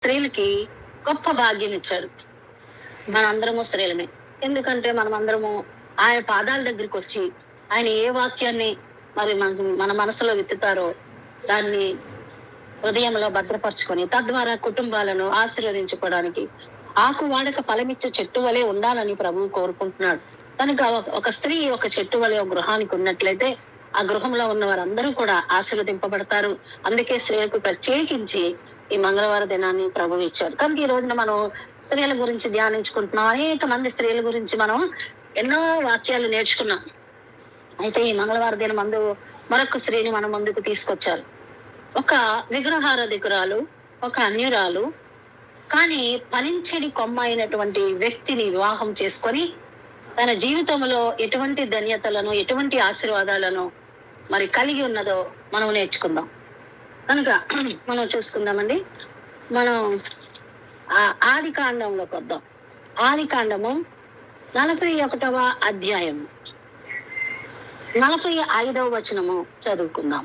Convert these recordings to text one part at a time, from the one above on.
స్త్రీలకి గొప్ప భాగ్యం ఇచ్చాడు. మనందరము స్త్రీలమే. ఎందుకంటే మనమందరము ఆయన పాదాల దగ్గరికి వచ్చి ఆయన ఏ వాక్యాన్ని మరి మన మనసులో విత్తుతారో దాన్ని హృదయంలో భద్రపరచుకొని తద్వారా కుటుంబాలను ఆశీర్వదించుకోవడానికి ఆకు వాడక ఫలమిచ్చే చెట్టు వలె ఉండాలని ప్రభువు కోరుకుంటున్నాడు. కనుక ఒక స్త్రీ ఒక చెట్టు వలె ఒక గృహానికి ఉన్నట్లయితే ఆ గృహంలో ఉన్న వారందరూ కూడా ఆశీర్వదింపబడతారు. అందుకే స్త్రీలకు ప్రత్యేకించి ఈ మంగళవార దినాన్ని ప్రభువు ఇచ్చాడు. కనుక ఈ రోజున మనం స్త్రీల గురించి ధ్యానించుకుంటున్నాం. అనేక మంది స్త్రీల గురించి మనం ఎన్నో వాక్యాలు నేర్చుకున్నాం. అయితే ఈ మంగళవార దినం మందు మరొక స్త్రీని మన ముందుకు తీసుకొచ్చారు. ఒక విగ్రహారాధికురాలు, ఒక అన్యురాలు, కానీ ఫలించని కొమ్మ అయినటువంటి వ్యక్తిని వివాహం చేసుకొని తన జీవితంలో ఎటువంటి ధన్యతలను ఎటువంటి ఆశీర్వాదాలను మరి కలిగి ఉన్నదో మనం నేర్చుకుందాం. కనుక మనం చూసుకుందామండి. మనం ఆది కాండంలోకి వద్దాం. ఆది కాండము 41వ అధ్యాయం 45వ వచనము చదువుకుందాం.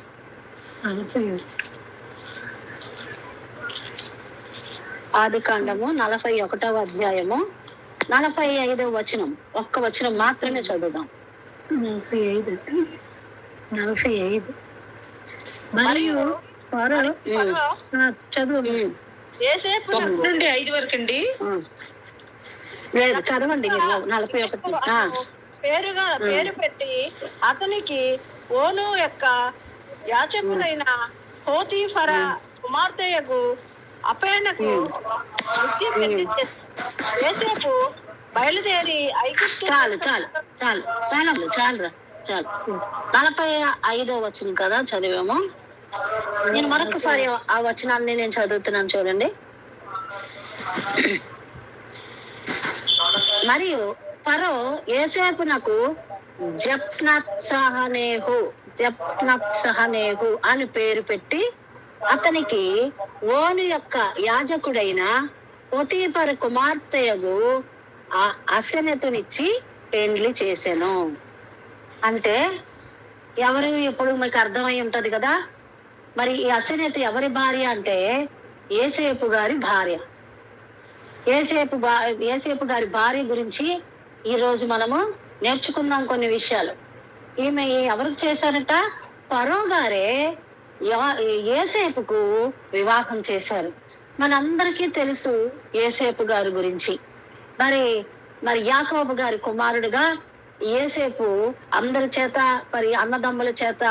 ఆది కాండము 41వ అధ్యాయము 45వ వచనం. ఒక్క వచనం మాత్రమే చదువుదాం. 45 మరియు చదువు 5 వరకు అండి. లేదు చదవండి. 41 పేరు పెట్టి అతనికి ఓను యొక్క యాచకుడైన పోతీఫర కుమార్తెయగు అపేనకు నిత్య పెళ్లి చేసి యోసేపు బయలుదేరి ఐగుప్తు. చాలు 45వ వచనం కదా చదివాము. నేను మరొకసారి ఆ వచనాన్ని నేను చదువుతున్నాను చూడండి. మరియు ఫరో యోసేపునకు జప్నత్సహనేహు అని పేరు పెట్టి అతనికి ఓను యొక్క యాజకుడైన పోతీఫరు కుమార్తెయగు అసెనెతునిచ్చి పెండ్లి చేసెను. అంటే ఎవరు ఇప్పుడు మీకు అర్థమై ఉంటది కదా. మరి ఈ అసెనెతు ఎవరి భార్య అంటే యోసేపు గారి భార్య. యోసేపు గారి భార్య గురించి ఈ రోజు మనము నేర్చుకుందాం కొన్ని విషయాలు. ఈమె ఎవరికి చేశారట? ఫరో గారే యోసేపుకు వివాహం చేశారు. మనందరికీ తెలుసు యోసేపు గారి గురించి. మరి యాకోబు గారి కుమారుడుగా యోసేపు అందరి చేత మరి అన్నదమ్ముల చేత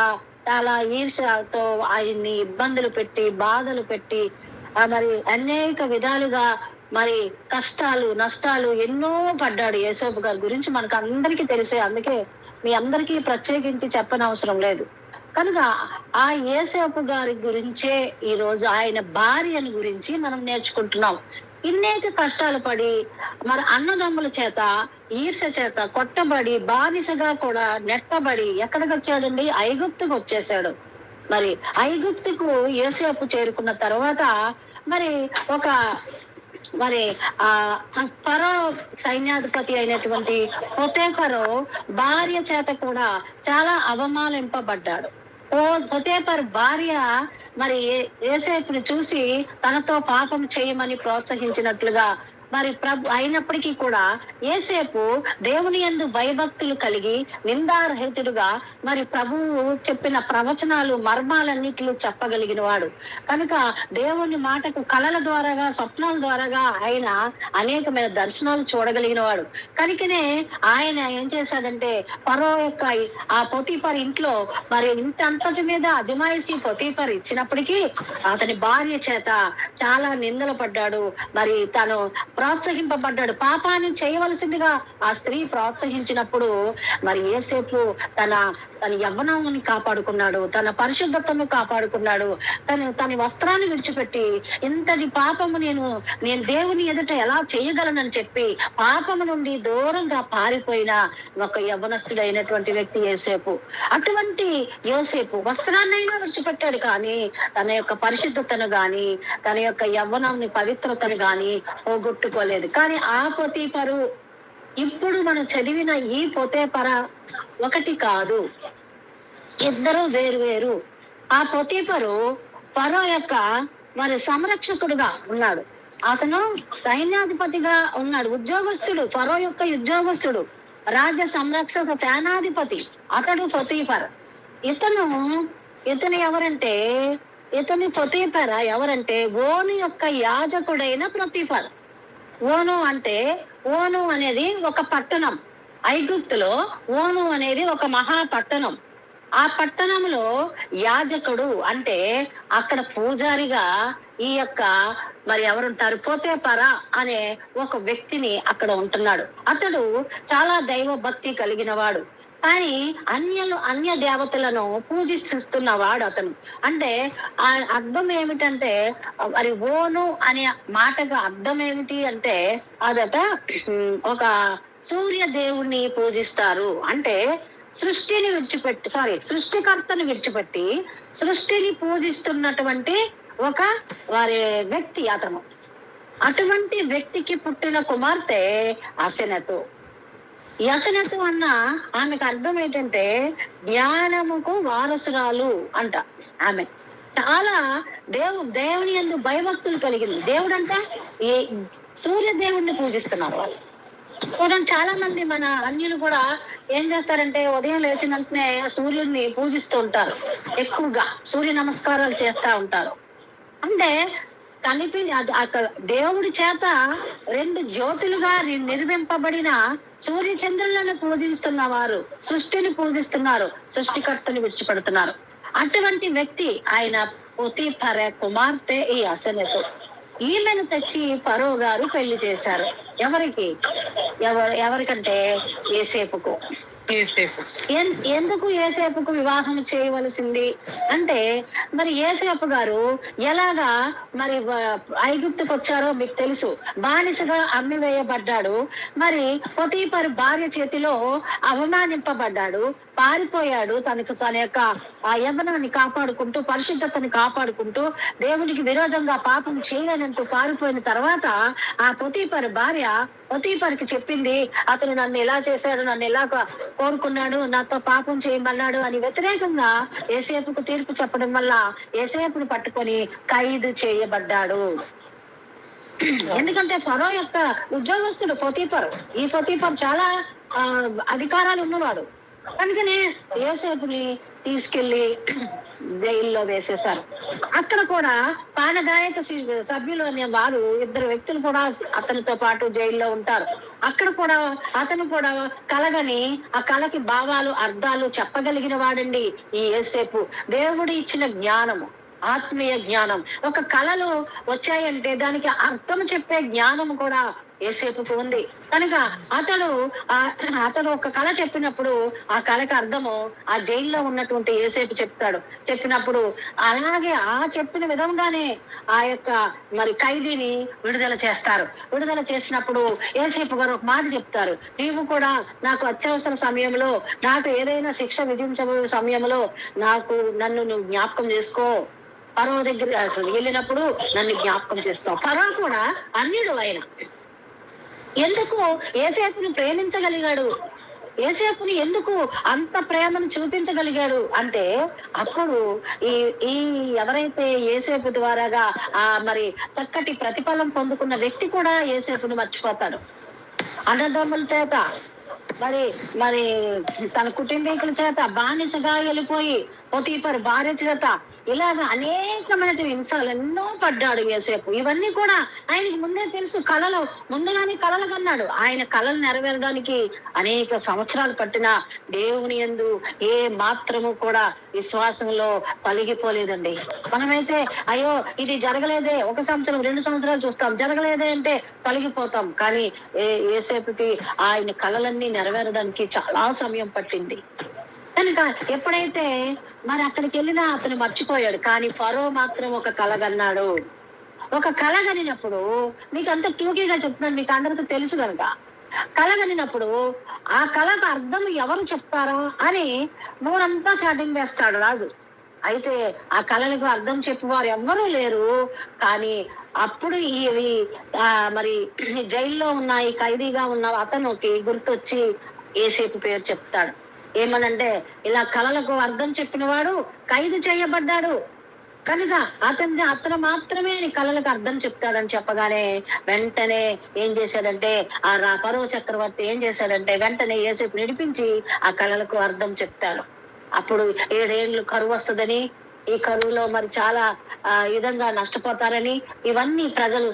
చాలా ఈర్ష్యతో ఆయన్ని ఇబ్బందులు పెట్టి బాధలు పెట్టి మరి అనేక విధాలుగా మరి కష్టాలు నష్టాలు ఎన్నో పడ్డాడు. యోసేపు గారి గురించి మనకు అందరికీ తెలిసే, అందుకే మీ అందరికీ ప్రత్యేకించి చెప్పనవసరం లేదు. కనుక ఆ యోసేపు గారి గురించే ఈ రోజు ఆయన భార్యను గురించి మనం నేర్చుకుంటున్నాం. ఇన్నేక కష్టాలు పడి మరి అన్నదమ్ముల చేత ఈర్ష్య చేత కొట్టబడి బానిసగా కూడా నెట్టబడి ఎక్కడికి వచ్చాడండి? ఐగుప్తుకు వచ్చేసాడు. మరి ఐగుప్తుకు యోసేపు చేరుకున్న తర్వాత మరి ఫరో సైన్యాధిపతి అయినటువంటి పోతీఫరు భార్య చేత కూడా చాలా అవమానింపబడ్డాడు. పోతీఫరు భార్య మరి యోసేపుని చూసి తనతో పాపం చేయమని ప్రోత్సహించినట్లుగా మరి అయినప్పటికీ కూడా యోసేపు దేవుని యందు భయభక్తులు కలిగి నిందారహితుడుగా మరి ప్రభువు చెప్పిన ప్రవచనాలు మర్మాలన్నిటిలో చెప్పగలిగిన వాడు కనుక దేవుని మాటకు కళల ద్వారాగా స్వప్నాల ద్వారాగా ఆయన అనేకమైన దర్శనాలు చూడగలిగిన వాడు కనుకనే ఆయన ఏం చేశాడంటే ఫరో యొక్క ఆ పోతీఫర్ ఇంట్లో మరి ఇంత అంతటి మీద అజమాయిషీ పోతీఫర్ ఇచ్చినప్పటికీ అతని భార్య చేత చాలా నిందలు పడ్డాడు. మరి తను ప్రోత్సహింపబడ్డాడు. పాపాన్ని చేయవలసిందిగా ఆ స్త్రీ ప్రోత్సహించినప్పుడు మరి యోసేపు తన యవ్వనాన్ని కాపాడుకున్నాడు, తన పరిశుద్ధతను కాపాడుకున్నాడు. తన వస్త్రాన్ని విడిచిపెట్టి ఇంతటి పాపము నేను దేవుని ఎదుట ఎలా చేయగలనని చెప్పి పాపము నుండి దూరంగా పారిపోయిన ఒక యవ్వనస్తుడైనటువంటి వ్యక్తి యోసేపు. అటువంటి యోసేపు వస్త్రాన్నైనా విడిచిపెట్టాడు, కానీ తన యొక్క పరిశుద్ధతను గాని తన యొక్క యవ్వనాన్ని పవిత్రతను గాని పోగొట్టుకోలేదు. కానీ ఆ పోతీఫరు ఇప్పుడు మనం చదివిన ఈ పోతీఫర ఒకటి కాదు, ఇద్దరు వేరు. ఆ పోతీఫరు ఫరో యొక్క మరి సంరక్షకుడుగా ఉన్నాడు. అతను సైన్యాధిపతిగా ఉన్నాడు, ఉద్యోగస్తుడు, ఫరో యొక్క ఉద్యోగస్తుడు, రాజ్య సంరక్షక సేనాధిపతి అతడు పొతీఫర్. ఇతను ఇతను ఎవరంటే ఇతని పొతీఫర్ ఎవరంటే ఓను యొక్క యాజకుడైన పొతీఫర్. ఓను అనేది ఒక పట్టణం. ఐగుప్తులో ఓను అనేది ఒక మహాపట్టణం. ఆ పట్టణంలో యాజకుడు అంటే అక్కడ పూజారిగా ఈ యొక్క మరి ఎవరుంటారు, పొతీఫర అనే ఒక వ్యక్తిని అక్కడ ఉంటున్నాడు. అతడు చాలా దైవ భక్తి కలిగిన వాడు, కానీ అన్య దేవతలను పూజిస్తున్నవాడు అతను. అంటే ఆ అర్థం ఏమిటంటే, మరి ఓను అనే మాటగా అర్థం ఏమిటి అంటే అదట ఒక సూర్య దేవుణ్ణి పూజిస్తారు. అంటే సృష్టికర్తను విడిచిపెట్టి సృష్టిని పూజిస్తున్నటువంటి ఒక వారి వ్యక్తి అతను. అటువంటి వ్యక్తికి పుట్టిన కుమార్తె అసెనతు. యసనతు అన్న ఆమెకు అర్థం ఏంటంటే జ్ఞానముకు వారసురాలు అంట. ఆమె చాలా దేవుని యందు భయభక్తులు కలిగింది. దేవుడు అంటే ఈ సూర్య దేవుణ్ణి పూజిస్తున్నారు వాళ్ళు. చాలా మంది మన అన్యులు కూడా ఏం చేస్తారంటే ఉదయం లేచిన వెంటనే సూర్యుడిని పూజిస్తూ ఉంటారు, ఎక్కువగా సూర్య నమస్కారాలు చేస్తా ఉంటారు. అంటే అక్కడ దేవుడి చేత రెండు జ్యోతులుగా నిర్మింపబడిన సూర్య చంద్రులను పూజిస్తున్న వారు సృష్టిని పూజిస్తున్నారు, సృష్టికర్తని విడిచిపెడుతున్నారు. అటువంటి వ్యక్తి ఆయన పొతీఫర కుమార్తె ఈ అసెనతు. ఈమెను తెచ్చి ఫరో గారు పెళ్లి చేశారు. ఎవరికంటే యోసేపుకు. ఎందుకు యోసేపుకు వివాహం చేయవలసింది అంటే, మరి యోసేపు గారు ఎలాగా మరి ఐగుప్తుకు వచ్చారో మీకు తెలుసు. బానిసగా అమ్మివేయబడ్డాడు. మరి పొతీఫర్ భార్య చేతిలో అవమానింపబడ్డాడు, పారిపోయాడు. తన యొక్క ఆ యవ్వనాన్ని కాపాడుకుంటూ, పరిశుద్ధతని కాపాడుకుంటూ, దేవుడికి విరోధంగా పాపం చేయలేనంటూ పారిపోయిన తర్వాత ఆ పొతీఫర్ భార్య పొతీఫర్కి చెప్పింది, అతను నన్ను ఎలా చేశాడు, నన్ను ఎలా కోరుకున్నాడు, నాతో పాపం చేయమన్నాడు అని వ్యతిరేకంగా యోసేపుకు తీర్పు చెప్పడం వల్ల యోసేపును పట్టుకొని ఖైదు చేయబడ్డాడు. ఎందుకంటే ఫరో యొక్క ఉద్యోగస్తుడు పొతీఫర్. ఈ పొతీఫర్ చాలా అధికారాలు ఉన్నవాడు. కనుకనే యోసేపుని తీసుకెళ్లి జైల్లో వేసేశారు. అక్కడ కూడా పానగాయక సభ్యులు అనే వారు ఇద్దరు వ్యక్తులు కూడా అతనితో పాటు జైల్లో ఉంటారు. అక్కడ కూడా అతను కూడా కలగని ఆ కళకి భావాలు అర్థాలు చెప్పగలిగిన వాడండి ఈ యోసేపు. దేవుడు ఇచ్చిన జ్ఞానము, ఆత్మీయ జ్ఞానం. ఒక కళలు వచ్చాయంటే దానికి అర్థం చెప్పే జ్ఞానం కూడా యోసేపుకు ఉంది. కనుక అతడు ఒక కళ చెప్పినప్పుడు ఆ కళకి అర్థము ఆ జైల్లో ఉన్నటువంటి యోసేపు చెప్పినప్పుడు అలాగే ఆ చెప్పిన విధంగానే ఆ యొక్క మరి ఖైదీని విడుదల చేస్తారు. విడుదల చేసినప్పుడు యోసేపు గారు ఒక మాట చెప్తారు, నీవు కూడా నాకు అత్యవసర సమయంలో, నాకు ఏదైనా శిక్ష విధించబోయే సమయంలో నన్ను నువ్వు జ్ఞాపకం చేసుకో. ఫరో దగ్గర వెళ్ళినప్పుడు నన్ను జ్ఞాపకం చేస్తావు. ఫరో కూడా అన్యుడు. ఆయన ఎందుకు యోసేపుని ప్రేమించగలిగాడు, యోసేపుని ఎందుకు అంత ప్రేమను చూపించగలిగాడు అంటే, అప్పుడు ఈ ఎవరైతే యోసేపు ద్వారాగా మరి చక్కటి ప్రతిఫలం పొందుకున్న వ్యక్తి కూడా యోసేపుని మర్చిపోతాడు. అన్నదమ్ముల చేత మరి తన కుటుంబీకుల చేత బానిసగా వెళ్ళిపోయి పొతీఫర్ భార్య చేత ఇలాగ అనేకమైన హింసలు ఎన్నో పడ్డాడు యోసేపు. ఇవన్నీ కూడా ఆయనకి ముందే తెలుసు. ముందుగానే కలలు కన్నాడు. ఆయన కలలు నెరవేరడానికి అనేక సంవత్సరాలు పట్టిన దేవుని యందు ఏ మాత్రము కూడా విశ్వాసంలో తొలగిపోలేదండి. మనమైతే అయ్యో ఇది జరగలేదే, 1 సంవత్సరం 2 సంవత్సరాలు చూస్తాం, జరగలేదే అంటే తొలగిపోతాం. కానీ యోసేపుకి ఆయన కలలన్నీ నెరవేరడానికి చాలా సమయం పట్టింది. కనుక ఎప్పుడైతే మరి అక్కడికి వెళ్ళినా అతను మర్చిపోయాడు. కానీ ఫరో మాత్రం ఒక కలగన్నాడు. ఒక కలగనినప్పుడు, మీకు అంత టూకీగా చెప్తున్నాను, మీకు అందరికీ తెలుసు కనుక, కలగనినప్పుడు ఆ కళకు అర్థం ఎవరు చెప్తారా అని నూరంతా చాటింగ్ వేస్తాడు రాజు. అయితే ఆ కళలకు అర్థం చెప్పేవారు ఎవ్వరూ లేరు. కానీ అప్పుడు మరి జైల్లో ఉన్న ఈ ఖైదీగా ఉన్న అతనికి గుర్తొచ్చి యోసేపు పేరు చెప్తాడు. ఏమనంటే, ఇలా కళలకు అర్థం చెప్పిన వాడు ఖైదు చేయబడ్డాడు. కనుక అతను మాత్రమే కళలకు అర్థం చెప్తాడని చెప్పగానే వెంటనే ఏం చేశాడంటే ఫరో చక్రవర్తి ఏం చేశాడంటే వెంటనే యోసేపు నిడిపించి ఆ కళలకు అర్థం చెప్తాడు. అప్పుడు 7 ఏళ్ళు కరువు వస్తుందని, ఈ కరువులో మరి చాలా విధంగా నష్టపోతారని, ఇవన్నీ ప్రజలు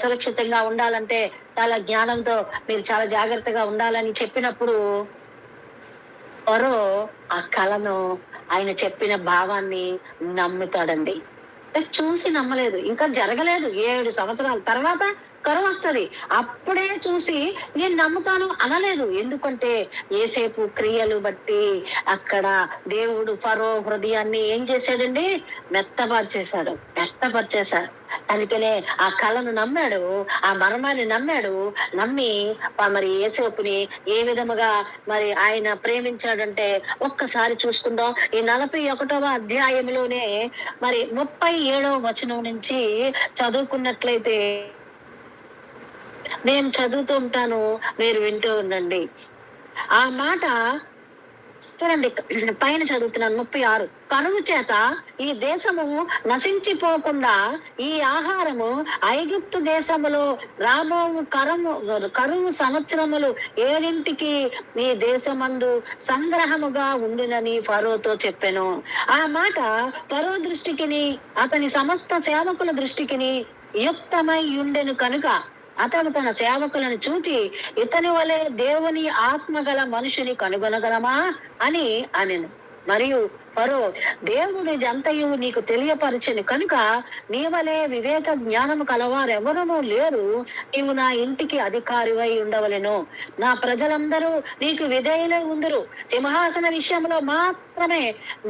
సురక్షితంగా ఉండాలంటే చాలా జ్ఞానంతో మీరు చాలా జాగ్రత్తగా ఉండాలని చెప్పినప్పుడు ఫరో ఆ కళను, ఆయన చెప్పిన భావాన్ని నమ్ముతాడండి. చూసి నమ్మలేదు, ఇంకా జరగలేదు. 7 సంవత్సరాల తర్వాత కరువు వస్తుంది, అప్పుడే చూసి నేను నమ్ముతాను అనలేదు. ఎందుకంటే యోసేపు క్రియలు బట్టి అక్కడ దేవుడు ఫరో హృదయాన్ని ఏం చేశాడండి, మెత్తపరిచేశాడు. అందుకనే ఆ కళను నమ్మాడు, ఆ మర్మాన్ని నమ్మాడు. నమ్మి మరి యోసేపుని ఏ విధముగా మరి ఆయన ప్రేమించాడంటే ఒక్కసారి చూసుకుందాం. ఈ 41వ అధ్యాయంలోనే మరి 37వ వచనం నుంచి చదువుకున్నట్లయితే, నేను చదువుతూ ఉంటాను, మీరు వింటూ ఉండండి. ఆ మాట చూడండి, పైన చదువుతున్నాను. 36, కరువు చేత ఈ దేశము నశించిపోకుండా ఈ ఆహారము ఐగుప్తు దేశములో రాబో కరువు సంవత్సరములు 7 ఈ దేశమందు సంగ్రహముగా ఉండునని ఫరోతో చెప్పెను. ఆ మాట ఫరో దృష్టికిని అతని సమస్త సేవకుల దృష్టికిని యుక్తమై ఉండెను కనుక అతడు తన సేవకులను చూచి, ఇతని వలె దేవుని ఆత్మగల మనుషుని కనుగొనగలమా అని అనెను. మరియు ఫరో, దేవుడి జంతయు నీకు తెలియపరచను కనుక నీ వలె వివేక జ్ఞానము కలవారెవరూ లేరు. నీవు నా ఇంటికి అధికారివై ఉండవలెను. నా ప్రజలందరూ నీకు విధేయులై ఉందురు. సింహాసన విషయంలో మాత్రమే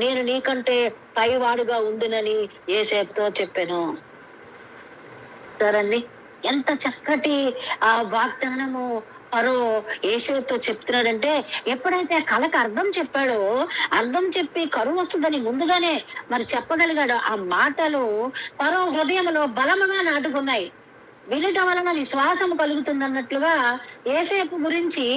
నేను నీకంటే పైవాడుగా ఉందునని యోసేపుతో చెప్పెను. సరండి, ఎంత చక్కటి వాగ్దానము ఫరో యోసేపుతో చెప్తున్నాడంటే, ఎప్పుడైతే కళకు అర్థం చెప్పాడో, అర్థం చెప్పి కరువు వస్తుందని ముందుగానే మరి చెప్పగలిగాడు. ఆ మాటలు ఫరో హృదయంలో బలముగా నాటుకున్నాయి. వినటం వలన విశ్వాసం కలుగుతుందన్నట్లుగా యోసేపు గురించి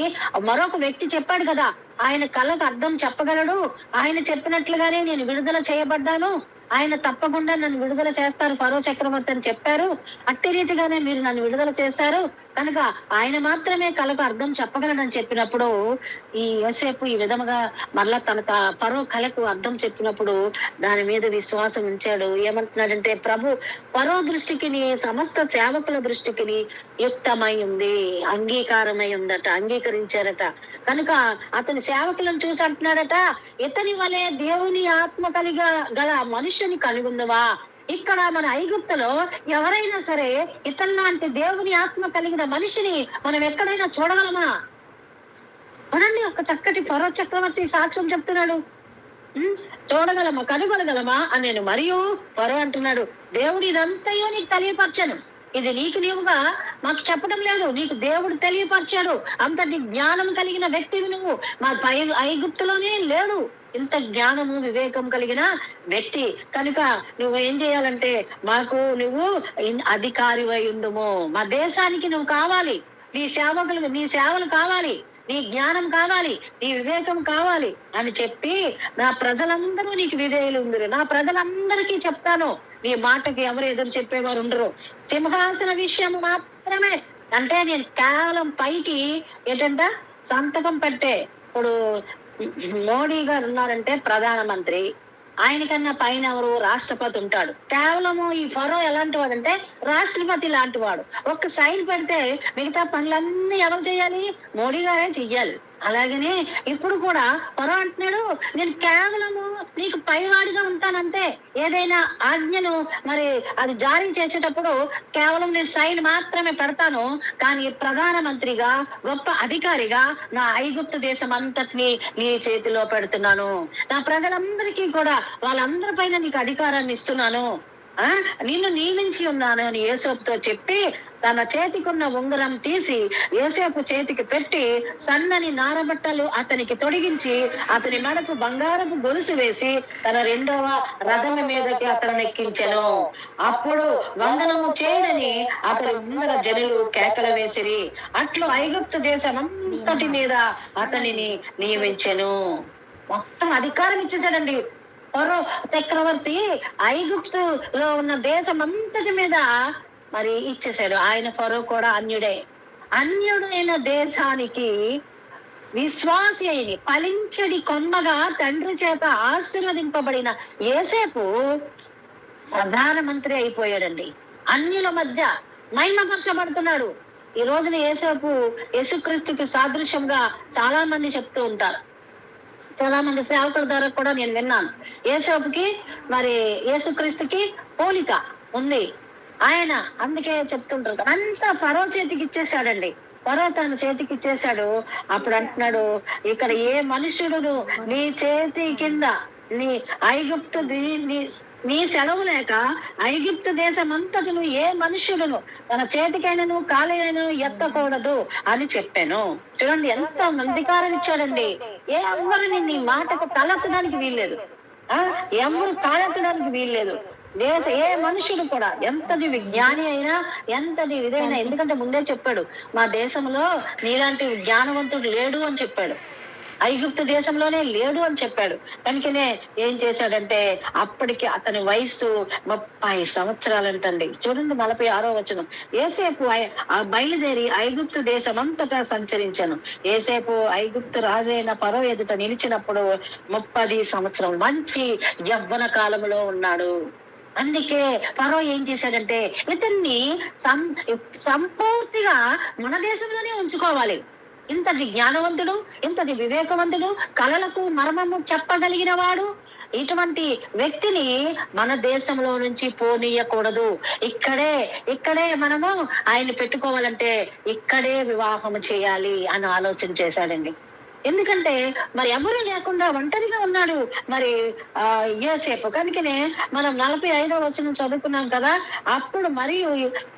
మరొక వ్యక్తి చెప్పాడు కదా, ఆయన కళకు అర్థం చెప్పగలడు, ఆయన చెప్పినట్లుగానే నేను విడుదల చేయబడ్డాను, ఆయన తప్పకుండా నన్ను విడుదల చేస్తారు ఫరో చక్రవర్తి అని చెప్పారు, అట్టి రీతిగానే మీరు నన్ను విడుదల చేశారు కనుక ఆయన మాత్రమే కళకు అర్థం చెప్పగలడని చెప్పినప్పుడు ఈ యోసేపు ఈ విధముగా మరలా తన ఫరో కళకు అర్థం చెప్పినప్పుడు దాని మీద విశ్వాసం ఉంచాడు. ఏమంటున్నాడంటే, ప్రభు ఫరో దృష్టికి సమస్త సేవకుల దృష్టికి యుక్తమై ఉంది, అంగీకారమై ఉందట, అంగీకరించారట. కనుక అతని సేవకులను చూసి అంటున్నాడట, ఇతని వలె దేవుని ఆత్మ గల మనుషుని కనుగొందువా. ఇక్కడ మన ఐగుప్తులో ఎవరైనా సరే ఇతని లాంటి దేవుని ఆత్మ కలిగిన మనిషిని మనం ఎక్కడైనా చూడగలమా? చూడండి, ఒక చక్కటి ఫరో చక్రవర్తి సాక్ష్యం చెప్తున్నాడు. చూడగలమా, కనుగొనగలమా అని నేను. మరియు ఫరో అంటున్నాడు, దేవుడు ఇదంతయో నీకు తెలియపరచను, ఇది నీవుగా మాకు చెప్పడం లేదు, నీకు దేవుడు తెలియపరిచాడు. అంతటి జ్ఞానం కలిగిన వ్యక్తివి నువ్వు, మా ఐగుప్తులోనే లేడు ఇంత జ్ఞానము వివేకం కలిగిన వ్యక్తి. కనుక నువ్వు ఏం చేయాలంటే, మాకు నువ్వు అధికారివై ఉండుము, మా దేశానికి నువ్వు కావాలి, నీ సేవలు కావాలి, నీ జ్ఞానం కావాలి, నీ వివేకం కావాలి అని చెప్పి, నా ప్రజలందరూ నీకు విధేయులు ఉందరు, నా ప్రజలందరికీ చెప్తాను, నీ మాటకి ఎవరు ఎదురు చెప్పేవారు ఉండరు. సింహాసన విషయం మాత్రమే అంటే నేను కేవలం పైకి ఏంటంట సంతకం పెట్టే, ఇప్పుడు మోడీ గారు ఉన్నారంటే ప్రధానమంత్రి, ఆయనకన్నా పైన ఎవరు రాష్ట్రపతి ఉంటాడు. కేవలము ఈ ఫరో ఎలాంటి వాడు అంటే రాష్ట్రపతి లాంటి వాడు. ఒక్క సైన్ పెడితే మిగతా పనులన్నీ ఎవరు చేయాలి? మోడీ గారే చెయ్యాలి. అలాగనే ఇప్పుడు కూడా ఫరో అంటున్నాడు, నేను కేవలము నీకు పైవాడిగా ఉంటానంతే, ఏదైనా ఆజ్ఞను మరి అది జారీ చేసేటప్పుడు కేవలం నేను సైన్ మాత్రమే పెడతాను, కానీ ప్రధానమంత్రిగా గొప్ప అధికారిగా నా ఐగుప్తు దేశం అంతటిని నీ చేతిలో పెడుతున్నాను, నా ప్రజలందరికీ కూడా వాళ్ళందరిపైన నీకు అధికారాన్ని ఇస్తున్నాను, నిన్ను నియమించి ఉన్నాను అని యోసేపుతో చెప్పి తన చేతికున్న ఉంగరం తీసి యోసేపు చేతికి పెట్టి సన్నని నారబట్టలు అతనికి తొడిగించి అతని మెడకు బంగారపు గొలుసు వేసి తన 2వ రథం మీదకి అతను ఎక్కించెను. అప్పుడు వందనము చేయడని అతని ముందర జనులు కేకలు వేసిరి. అట్లు ఐగుప్తు దేశం అంతటి మీద అతనిని నియమించెను. మొత్తం అధికారం ఇచ్చేసాడండి. ఫరో చక్రవర్తి ఐగుప్తులో ఉన్న దేశం అంతటి మీద మరి ఇచ్చేసాడు. ఆయన ఫరో కూడా అన్యుడైన దేశానికి విశ్వాసి అయిన ఫలించడి కొమ్మగా తండ్రి చేత ఆశీర్వదింపబడిన యోసేపు ప్రధానమంత్రి అయిపోయాడండి. అన్యుల మధ్య మహిమపరచబడుతున్నాడు. ఈ రోజున యోసేపు యేసుక్రీస్తుకి సాదృశ్యంగా చాలా మంది చెప్తూ ఉంటారు. చాలా మంది సేవకుల ద్వారా కూడా నేను విన్నాను. యేసేపుకి మరి యేసుక్రీస్తుకి పోలిక ఉంది. ఆయన అందుకే చెప్తుంటారు. అంతా ఫరో చేతికి ఇచ్చేసాడండి. ఫరో తన చేతికి ఇచ్చేసాడు. అప్పుడు అంటున్నాడు, ఇక్కడ ఏ మనుషుడును నీ చేతి కింద నీ ఐగుప్తు నీ సెలవు లేక ఐగుప్తు దేశం అంతటిను ఏ మనుష్యుడును తన చేతికైనను కాలైనను ఎత్తకూడదు అని చెప్పాను. చూడండి ఎంత అధికారం ఇచ్చాడండి. ఎవరిని నీ మాటకు తలెత్తడానికి వీల్లేదు, ఎవరు కాలెత్తడానికి వీల్లేదు. ఏ మనుషుడు కూడా ఎంతటి విజ్ఞాని అయినా ఎంతటి ఇదైనా, ఎందుకంటే ముందే చెప్పాడు మా దేశంలో నీలాంటి జ్ఞానవంతుడు లేడు అని చెప్పాడు. ఐగుప్తు దేశంలోనే లేడు అని చెప్పాడు. కనుకనే ఏం చేశాడంటే అప్పటికి అతని వయసు 30 సంవత్సరాలంటండి. చూడండి 46వ వచనం. యోసేపు బయలుదేరి ఐగుప్తు దేశం అంతటా సంచరించాను. యోసేపు ఐగుప్తు రాజైన ఫరో ఎదుట నిలిచినప్పుడు 30 సంవత్సరం మంచి యవ్వన కాలంలో ఉన్నాడు. అందుకే ఫరో ఏం చేశాడంటే ఇతన్ని సంపూర్తిగా మన దేశంలోనే ఉంచుకోవాలి. ఇంతటి జ్ఞానవంతుడు, ఇంతటి వివేకవంతుడు, కళలకు మర్మము చెప్పగలిగిన వాడు, ఇటువంటి వ్యక్తిని మన దేశంలో నుంచి పోనీయకూడదు. ఇక్కడే మనము ఆయన పెట్టుకోవాలంటే ఇక్కడే వివాహం చేయాలి అని ఆలోచన చేశాడండి. ఎందుకంటే మరి ఎవరు లేకుండా ఒంటరిగా ఉన్నాడు మరి యోసేపు. కనుకనే మనం 45వ వచనం చదువుకున్నాం కదా. అప్పుడు మరియు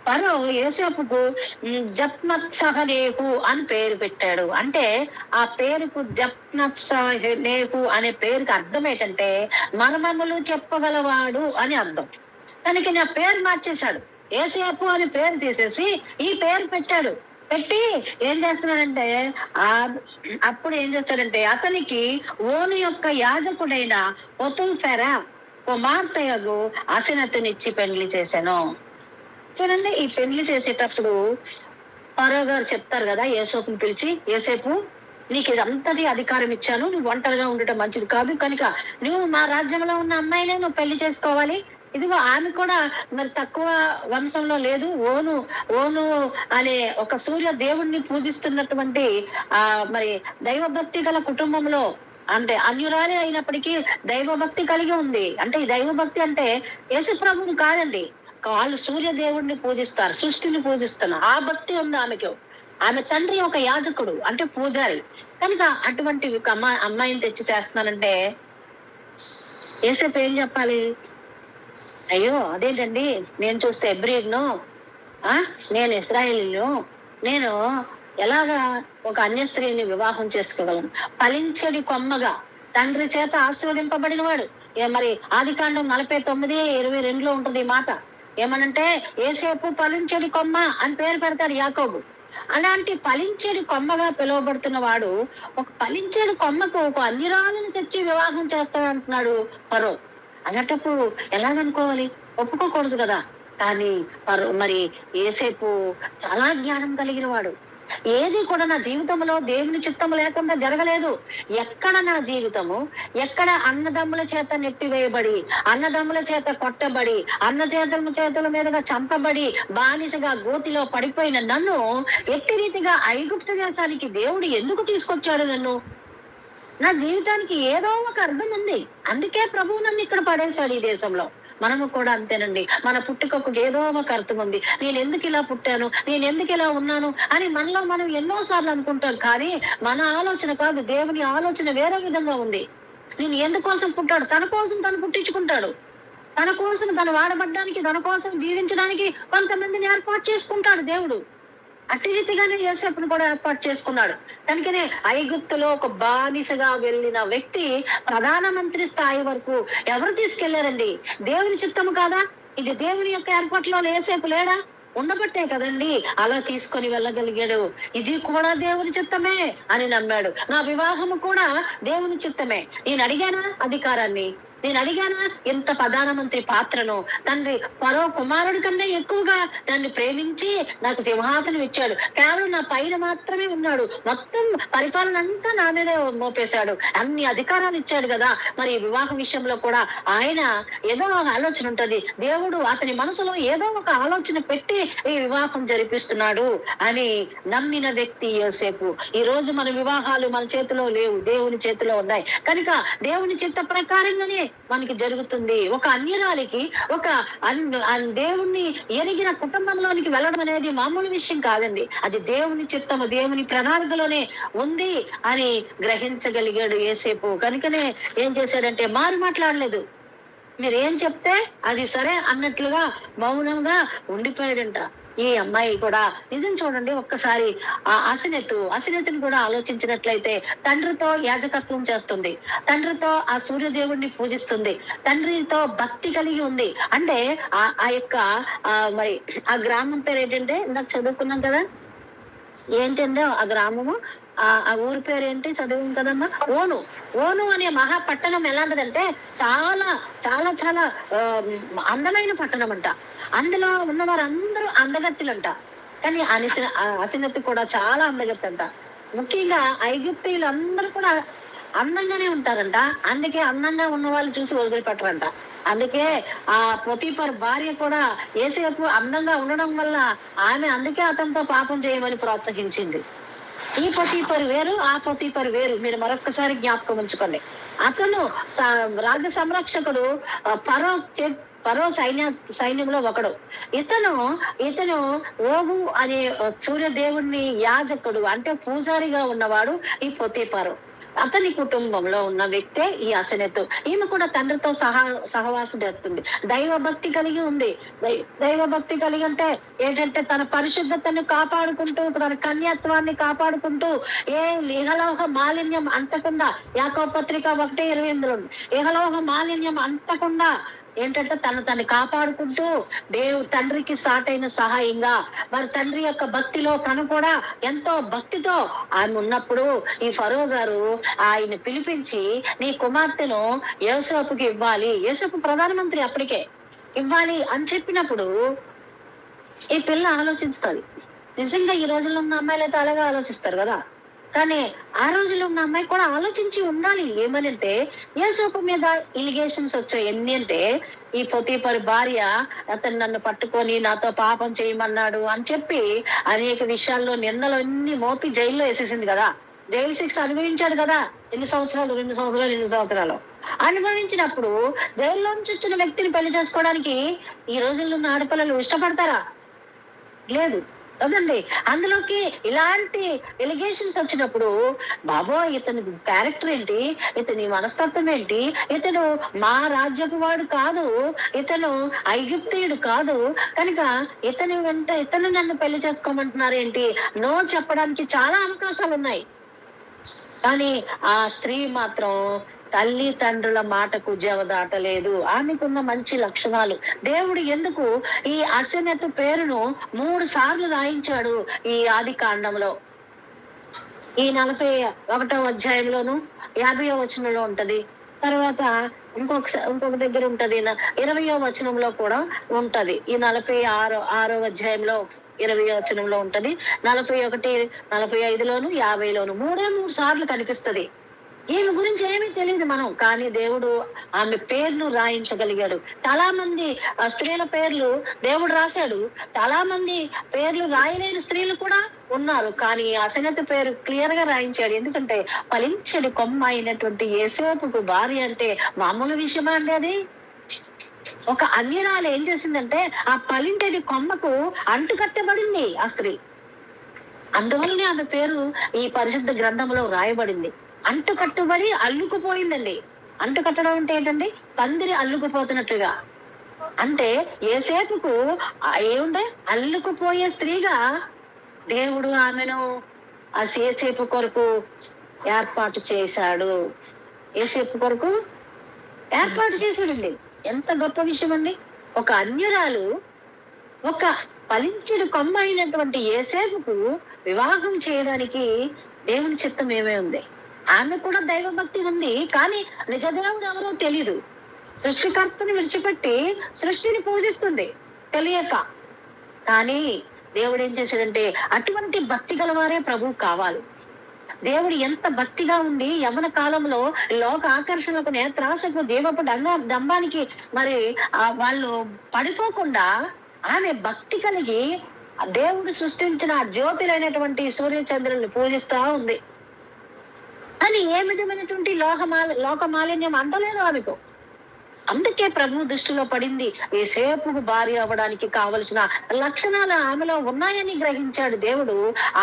ఫరో యోసేపుకు జప్నత్సహనేహు అని పేరు పెట్టాడు. అంటే ఆ పేరుకు జప్నత్సహనేహు అనే పేరుకి అర్థం ఏంటంటే మర్మములు చెప్పగలవాడు అని అర్థం. కనుక ఆ పేరు మార్చేశాడు. యోసేపు అని పేరు తీసేసి ఈ పేరు పెట్టాడు. పెట్టి ఏం చేస్తున్నాడంటే అప్పుడు ఏం చేస్తాడంటే అతనికి ఓను యొక్క యాజకుడైన పొతుల్ఫెరా కుమార్తెయగు అసనతునిచ్చి పెళ్లి చేశాను. చూడండి, ఈ పెళ్లి చేసేటప్పుడు ఫరో గారు చెప్తారు కదా యోసేపుని పిలిచి, యోసేపు నీకు ఇదంతటి అధికారం ఇచ్చాను, నువ్వు ఒంటరిగా ఉండటం మంచిది కాదు, కనుక నువ్వు మా రాజ్యంలో ఉన్న అమ్మాయినే నువ్వు పెళ్లి చేసుకోవాలి. ఇదిగో ఆమె కూడా మరి తక్కువ వంశంలో లేదు. ఓను అనే ఒక సూర్య దేవుణ్ణి పూజిస్తున్నటువంటి మరి దైవభక్తి గల కుటుంబంలో, అంటే అన్యురాలే అయినప్పటికీ దైవభక్తి కలిగి ఉంది. అంటే ఈ దైవభక్తి అంటే యేసు ప్రభువుని కాదండి, వాళ్ళు సూర్య దేవుడిని పూజిస్తారు, సృష్టిని పూజిస్తున్నారు. ఆ భక్తి ఉంది ఆమెకు. ఆమె తండ్రి ఒక యాజకుడు, అంటే పూజారి. కనుక అటువంటి ఒక అమ్మాయిని తెచ్చి చేస్తున్నానంటే యేసేపు ఏం చెప్పాలి? అయ్యో అదేంటండి, నేను చూస్తే ఎబ్రీడ్ను, నేను ఇశ్రాయేలీను, నేను ఎలాగా ఒక అన్య స్త్రీని వివాహం చేసుకోగలను? ఫలించడి కొమ్మగా తండ్రి చేత ఆశీర్వదింపబడిన వాడు. మరి ఆదికాండం 49:22 ఉంటుంది ఈ మాట. ఏమనంటే యోసేపు ఫలించడి కొమ్మ అని పేరు పెడతాడు యాకోబు. అలాంటి ఫలించడి కొమ్మగా పిలువబడుతున్న వాడు ఒక ఫలించడి కొమ్మకు ఒక అన్యురాలను తెచ్చి వివాహం చేస్తాడంటున్నాడు ఫరో. అలాంటప్పుడు ఎలాగనుకోవాలి? ఒప్పుకోకూడదు కదా. కానీ మరి యోసేపు చాలా జ్ఞానం కలిగిన వాడు. ఏది కూడా నా జీవితంలో దేవుని చిత్తము లేకుండా జరగలేదు. ఎక్కడ నా జీవితము, ఎక్కడ అన్నదమ్ముల చేత నెట్టివేయబడి, అన్నదమ్ముల చేత కొట్టబడి, చేతుల మీదుగా చంపబడి, బానిసగా గోతిలో పడిపోయిన నన్ను ఎట్టి రీతిగా ఐగుప్తు దేశానికి దేవుడు ఎందుకు తీసుకొచ్చాడు? నా జీవితానికి ఏదో ఒక అర్థం ఉంది. అందుకే ప్రభువు నన్ను ఇక్కడ పడేశాడు ఈ దేశంలో. మనము కూడా అంతేనండి. మన పుట్టుకకు ఏదో ఒక అర్థం ఉంది. నేను ఎందుకు ఇలా పుట్టాను, నేను ఎందుకు ఇలా ఉన్నాను అని మనలో మనం ఎన్నోసార్లు అనుకుంటాం. కానీ మన ఆలోచన కాదు, దేవుని ఆలోచన వేరే విధంగా ఉంది. నేను ఎందుకోసం పుట్టాడు? తన కోసం తను పుట్టించుకుంటాడు. తన కోసం తను వాడబడ్డానికి, తన కోసం జీవించడానికి కొంతమందిని ఏర్పాటు చేసుకుంటాడు దేవుడు. అట్టి రీతిగానే యోసేపును కూడా ఏర్పాటు చేసుకున్నాడు. కనుకనే ఐగుప్తులో ఒక బానిసగా వెళ్ళిన వ్యక్తి ప్రధానమంత్రి స్థాయి వరకు ఎవరు తీసుకెళ్లారండి? దేవుని చిత్తము కాదా? ఇది దేవుని యొక్క ఏర్పాటులో యోసేపు లేడా? ఉండబట్టే కదండి అలా తీసుకొని వెళ్ళగలిగాడు. ఇది కూడా దేవుని చిత్తమే అని నమ్మాడు. నా వివాహము కూడా దేవుని చిత్తమే. నేను అడిగానా అధికారాన్ని? నేను అడిగానా ఇంత ప్రధానమంత్రి పాత్రను? తండ్రి ఫరో కుమారుడి కన్నా ఎక్కువగా నన్ను ప్రేమించి నాకు సింహాసనం ఇచ్చాడు. కేవలం నా పైన మాత్రమే ఉన్నాడు. మొత్తం పరిపాలన అంతా నా మీద మోపేశాడు. అన్ని అధికారాలు ఇచ్చాడు కదా. మరి ఈ వివాహం విషయంలో కూడా ఆయన ఏదో ఒక ఆలోచన ఉంటది. దేవుడు అతని మనసులో ఏదో ఒక ఆలోచన పెట్టి ఈ వివాహం జరిపిస్తున్నాడు అని నమ్మిన వ్యక్తి యోసేపు. ఈ రోజు మన వివాహాలు మన చేతిలో లేవు, దేవుని చేతిలో ఉన్నాయి కనుక దేవుని చిత్త ప్రకారంగానే మనకి జరుగుతుంది. ఒక అన్యరాలికి ఒక దేవుణ్ణి ఎరిగిన కుటుంబంలోనికి వెళ్ళడం అనేది మామూలు విషయం కాదండి. అది దేవుని చిత్తము, దేవుని ప్రణాళికలోనే ఉంది అని గ్రహించగలిగాడు యోసేపు. కనుకనే ఏం చేశాడంటే మారు మాట్లాడలేదు. మీరు ఏం చెప్తే అది సరే అన్నట్లుగా మౌనంగా ఉండిపోయాడంట. ఈ అమ్మాయి కూడా నిజం చూడండి. ఒక్కసారి ఆ అసినెతుని కూడా ఆలోచించినట్లయితే తండ్రితో యాజకత్వం చేస్తుంది, తండ్రితో ఆ సూర్యదేవుడిని పూజిస్తుంది, తండ్రితో భక్తి కలిగి ఉంది. అంటే ఆ యొక్క మరి ఆ గ్రామం పేరు ఏంటంటే ఇందాక చదువుకున్నాం కదా, ఏంటంటే ఆ గ్రామము ఆ ఊరి పేరు ఏంటి చదివాం కదమ్మా, ఓను అనే మహాపట్టణం ఎలాంటిదంటే చాలా చాలా చాలా అందమైన పట్టణం అంట. అందులో ఉన్న వారందరూ అందగత్తులంట. కానీ అసినెత్తు కూడా చాలా అందగత్తి అంట. ముఖ్యంగా ఐగుప్తీయులు అందరూ కూడా అందంగానే ఉంటారంట. అందుకే అందంగా ఉన్న వాళ్ళు చూసి వదిలిపెట్టరంట. అందుకే ఆ పొతీఫర్ భార్య కూడా యోసేపు అందంగా ఉండడం వల్ల ఆమె అందుకే అతనితో పాపం చేయమని ప్రోత్సహించింది. ఈ పొతీఫర్ వేరు, ఆ పొతీఫర్ వేరు. మీరు మరొకసారి జ్ఞాపకం ఉంచుకోండి. అతను రాజ సంరక్షకుడు, ఫరో సైన్యంలో ఒకడు. ఇతను ఓగు అనే సూర్యదేవుణ్ణి యాజకుడు అంటే పూజారిగా ఉన్నవాడు ఈ పొతీఫరు. అతని కుటుంబంలో ఉన్న వ్యక్తే ఈ అసనెతు. ఈమె కూడా తండ్రితో సహవాసం చేస్తుంది. దైవభక్తి కలిగి ఉంది. దైవభక్తి కలిగి అంటే ఏంటంటే తన పరిశుద్ధతను కాపాడుకుంటూ, తన కన్యాత్వాన్ని కాపాడుకుంటూ, ఏ ఇహలోహ మాలిన్యం అంటకుండా, యాకోబు పత్రిక 1:28 ఇహలోహ మాలిన్యం అంటకుండా ఏంటంటే తను కాపాడుకుంటూ తండ్రికి సాటైన సహాయంగా మరి తండ్రి యొక్క భక్తిలో తను కూడా ఎంతో భక్తితో ఆమె ఉన్నప్పుడు ఈ ఫరో గారు ఆయన పిలిపించి నీ కుమార్తెను యోసేపుకి ఇవ్వాలి, యోసేపు ప్రధానమంత్రి అప్పటికే ఇవ్వాలి అని చెప్పినప్పుడు ఈ పిల్ల ఆలోచిస్తుంది. నిజంగా ఈ రోజుల్లో ఉన్న అమ్మాయిలు అయితే అలాగే ఆలోచిస్తారు కదా. కానీ ఆ రోజుల్లో ఉన్న అమ్మాయి కూడా ఆలోచించి ఉండాలి. ఏమనంటే యోసేపు మీద ఇలిగేషన్స్ వచ్చాయి. ఎన్ని అంటే ఈ పొతీఫర్ భార్య అతను నన్ను పట్టుకొని నాతో పాపం చేయమన్నాడు అని చెప్పి అనేక విషయాల్లో నిందలు అన్ని మోపి జైల్లో వేసేసింది కదా. జైలు శిక్ష అనుభవించాడు కదా. 2 సంవత్సరాలు అనుభవించినప్పుడు జైల్లో నుంచి వచ్చిన వ్యక్తిని పెళ్లి చేసుకోవడానికి ఈ రోజుల్లో ఉన్న ఆడపిల్లలు ఇష్టపడతారా? లేదు కదండి. అందులోకి ఇలాంటి ఎలిగేషన్స్ వచ్చినప్పుడు బాబో ఇతని క్యారెక్టర్ ఏంటి, ఇతని మనస్తత్వం ఏంటి, ఇతను మా రాజ్యపు వాడు కాదు, ఇతను ఐగుప్తీయుడు కాదు, కనుక ఇతను నన్ను పెళ్లి చేసుకోమంటున్నారు ఏంటి, నో చెప్పడానికి చాలా అవకాశాలు ఉన్నాయి. కానీ ఆ స్త్రీ మాత్రం తల్లి తండ్రుల మాటకు జవదాటలేదు. ఆమెకున్న మంచి లక్షణాలు. దేవుడు ఎందుకు ఈ అసెనెతు పేరును 3 సార్లు రాయించాడు ఈ ఆది కాండంలో? ఈ 41వ అధ్యాయంలోను 50వ వచనంలో ఉంటది. తర్వాత ఇంకొక దగ్గర ఉంటది, 20వ వచనంలో కూడా ఉంటది. ఈ 46వ అధ్యాయంలో 20వ వచనంలో ఉంటది, 41, 45లోను 50లోను 3 సార్లు కనిపిస్తది. ఈమె గురించి ఏమీ తెలియదు మనం, కానీ దేవుడు ఆమె పేర్లు రాయించగలిగాడు. చాలా మంది స్త్రీల పేర్లు దేవుడు రాశాడు. చాలా మంది పేర్లు రాయలేని స్త్రీలు కూడా ఉన్నారు, కానీ అసనెతు పేరు క్లియర్ గా రాయించాడు. ఎందుకంటే ఫలించడి కొమ్మ అయినటువంటి యోసేపుకు భార్య అంటే మామూలు విషయమా అండి? అది ఒక అన్యరాలు ఏం చేసిందంటే ఆ ఫలించడి కొమ్మకు అంటుకట్టబడింది ఆ స్త్రీ. అందువల్లనే ఆమె పేరు ఈ పరిశుద్ధ గ్రంథంలో రాయబడింది. అంటుకట్టుబడి అల్లుకుపోయిందండి. అంటుకట్టడం అంటే ఏంటండి? పందిరి అల్లుకుపోతున్నట్లుగా. అంటే యోసేపుకు ఏముండే అల్లుకుపోయే స్త్రీగా దేవుడు ఆమెను ఆ యోసేపు కొరకు ఏర్పాటు చేశాడు. యోసేపు కొరకు ఏర్పాటు చేశాడండి. ఎంత గొప్ప విషయం అండి. ఒక అన్యురాలు ఒక ఫలించిన కొమ్మ అయినటువంటి యోసేపుకు వివాహం చేయడానికి దేవుని చిత్తం ఏమే ఉంది. ఆమె కూడా దైవభక్తి ఉంది, కానీ నిజదేవుడు ఎవరో తెలియదు. సృష్టికర్తని విడిచిపెట్టి సృష్టిని పూజిస్తుంది తెలియక. కానీ దేవుడు ఏం చేశాడంటే అటువంటి భక్తి గలవారే ప్రభువు కావాలి. దేవుడు ఎంత భక్తిగా ఉండి యవన కాలంలో లోక ఆకర్షణకు నేత్రాశకు జీవపు డంబానికి మరి వాళ్ళు పడిపోకుండా ఆమె భక్తి కలిగి దేవుడు సృష్టించిన జ్యోతిలైనటువంటి సూర్య చంద్రుల్ని పూజిస్తా ఉంది. అని ఏ విధమైనటువంటి లోక మాలిన్యం అంటలేదు ఆమెకు. అందుకే ప్రభు దృష్టిలో పడింది. యోసేపుకు భార్య అవ్వడానికి కావలసిన లక్షణాలు ఆమెలో ఉన్నాయని గ్రహించాడు దేవుడు.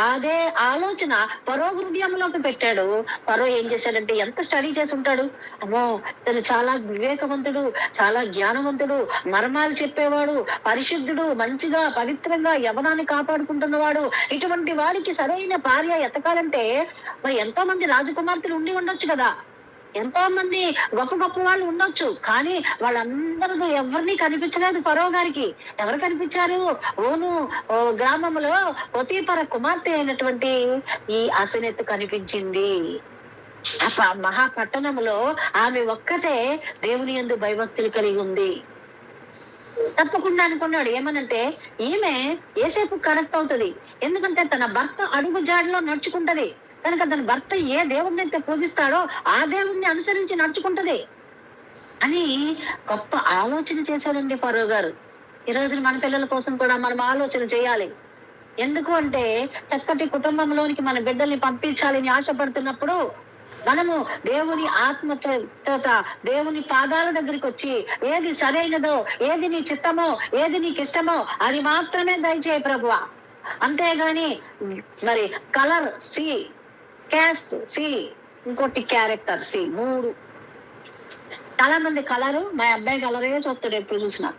అదే ఆలోచన ఫరో హృదయంలోకి పెట్టాడు. ఫరో ఏం చేశాడంటే ఎంత స్టడీ చేసి ఉంటాడు. అమ్మో, తను చాలా వివేకవంతుడు, చాలా జ్ఞానవంతుడు, మర్మాలు చెప్పేవాడు, పరిశుద్ధుడు, మంచిగా పవిత్రంగా యవనాన్ని కాపాడుకుంటున్నవాడు. ఇటువంటి వాడికి సరైన భార్య ఎతకాలంటే మరి ఎంతో మంది రాజకుమార్తెలు ఉండి ఉండొచ్చు కదా, ఎంతో మంది గొప్ప గొప్ప వాళ్ళు ఉండొచ్చు. కానీ వాళ్ళందరూ ఎవరిని కనిపించలేదు ఫరో గారికి. ఎవరు కనిపించారు? ఓను గ్రామంలో పొతీఫర కుమార్తె అయినటువంటి ఈ అసనెత్తు కనిపించింది. మహాపట్టణంలో ఆమె ఒక్కతే దేవుని యందు భయభక్తులు కలిగి ఉంది. తప్పకుండా అనుకున్నాడు ఏమనంటే ఈమె యేసేపు కనెక్ట్ అవుతుంది. ఎందుకంటే తన భర్త అడుగు జాడలో నడుచుకుంటది కనుక తన భర్త ఏ దేవుడిని అయితే పూజిస్తాడో ఆ దేవుడిని అనుసరించి నడుచుకుంటది అని గొప్ప ఆలోచన చేశారండి ఫరో గారు. ఈ రోజున మన పిల్లల కోసం కూడా మనం ఆలోచన చేయాలి. ఎందుకు అంటే చక్కటి కుటుంబంలోనికి మన బిడ్డల్ని పంపించాలని ఆశపడుతున్నప్పుడు మనము దేవుని ఆత్మచేత దేవుని పాదాల దగ్గరికి వచ్చి ఏది సరైనదో, ఏది నీ చిత్తమో, ఏది నీకు ఇష్టమో అది మాత్రమే దయచేయి ప్రభువా. అంతేగాని మరి కలర్ సి, క్యాస్ట్ సి, ఇంకోటి క్యారెక్టర్ సి, 3. చాలా మంది కలరు, మా అబ్బాయి కలరే చూస్తాడు ఎప్పుడు చూసినా.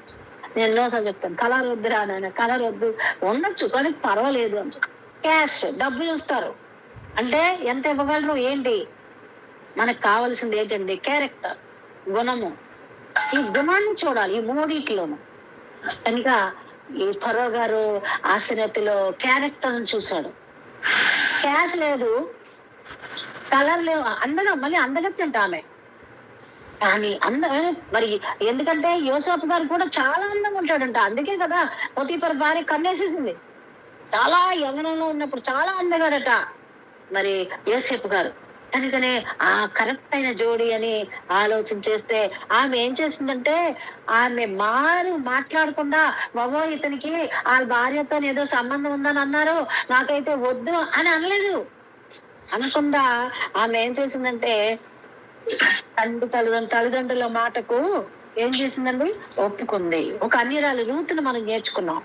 నేను ఎన్నోసార్లు చెప్తాను కలర్ వద్దురా నాయన, కలర్ వద్దు, ఉండొచ్చు కానీ పర్వాలేదు అని. క్యాస్ట్ డబ్బు చూస్తారు, అంటే ఎంత ఇవ్వగలరు ఏంటి. మనకు కావాల్సింది ఏంటండి? క్యారెక్టర్, గుణము. ఈ గుణాన్ని చూడాలి ఈ 3 కనుక ఈ ఫరో గారు ఆశీర్వతిలో క్యారెక్టర్ చూశాడు. క్యాష్ లేదు, కలర్ లేవు, అందడం మళ్ళీ అందగత్యంట ఆమె. కానీ మరి ఎందుకంటే యోసేపు గారు కూడా చాలా అందంగా ఉంటాడంట. అందుకే కదా పొతీఫర్ భార్య కన్నేసేసింది. చాలా యవ్వనంలో ఉన్నప్పుడు చాలా అందగాడట మరి యోసేపు గారు. కనుకనే ఆ కరెక్ట్ అయిన జోడి అని ఆలోచన చేస్తే ఆమె ఏం చేసిందంటే ఆమె మాట్లాడకుండా బాబో ఇతనికి ఆ భార్యతో ఏదో సంబంధం ఉందని అన్నారు, నాకైతే వద్దు అని అనలేదు. అనకుండా ఆమె ఏం చేసిందంటే తల్లిదండ్రుల మాటకు ఏం చేసిందండి? ఒప్పుకుంది. ఒక అన్యురాలు రూతును మనం నేర్చుకున్నాం.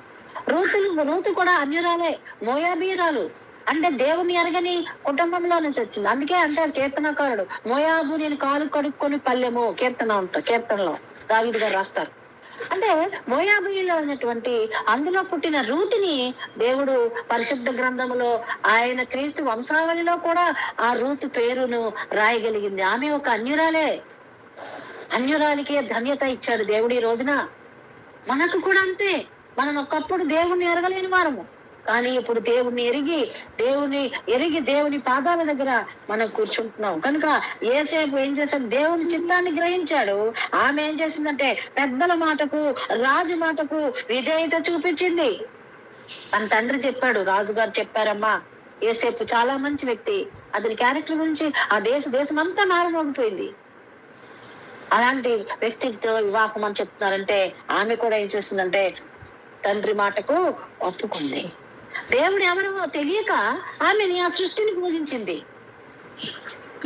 రూతు కూడా అన్యురాలే, మోయాబీరాలు. అంటే దేవుని ఎరగని కుటుంబంలో నుంచి వచ్చింది. అందుకే అంటారు కీర్తనకారుడు, మోయాబు నేను కాలు కడుక్కొని పల్లెము కీర్తనలో దావీదు గారు రాస్తారు. అంటే మోయాబీలో ఉన్నటువంటి అందులో పుట్టిన రూతుని దేవుడు పరిశుద్ధ గ్రంథములో ఆయన క్రీస్తు వంశావళిలో కూడా ఆ రూతు పేరును రాయగలిగింది. ఆమె ఒక అన్యురాలికే ధన్యత ఇచ్చాడు దేవుడు. ఈ రోజున మనకు కూడా అంతే. మనం ఒకప్పుడు దేవుణ్ణి ఎరగలేని వారము, కానీ ఇప్పుడు దేవుణ్ణి ఎరిగి దేవుని పాదాల దగ్గర మనం కూర్చుంటున్నాం. కనుక యేసేపు ఏం చేశాడు? దేవుని చిత్తాన్ని గ్రహించాడు. ఆమె ఏం చేసిందంటే పెద్దల మాటకు, రాజు మాటకు విధేయత చూపించింది. తన తండ్రి చెప్పాడు, రాజుగారు చెప్పారమ్మా యేసేపు చాలా మంచి వ్యక్తి, అతని క్యారెక్టర్ గురించి ఆ దేశం అంతా మారుమోగిపోయింది. అలాంటి వ్యక్తితో వివాహం అని చెప్తున్నారంటే ఆమె కూడా ఏం చేస్తుందంటే తండ్రి మాటకు ఒప్పుకుంది. దేవుడు ఎవరో తెలియక ఆమెని ఆ సృష్టిని పూజించింది.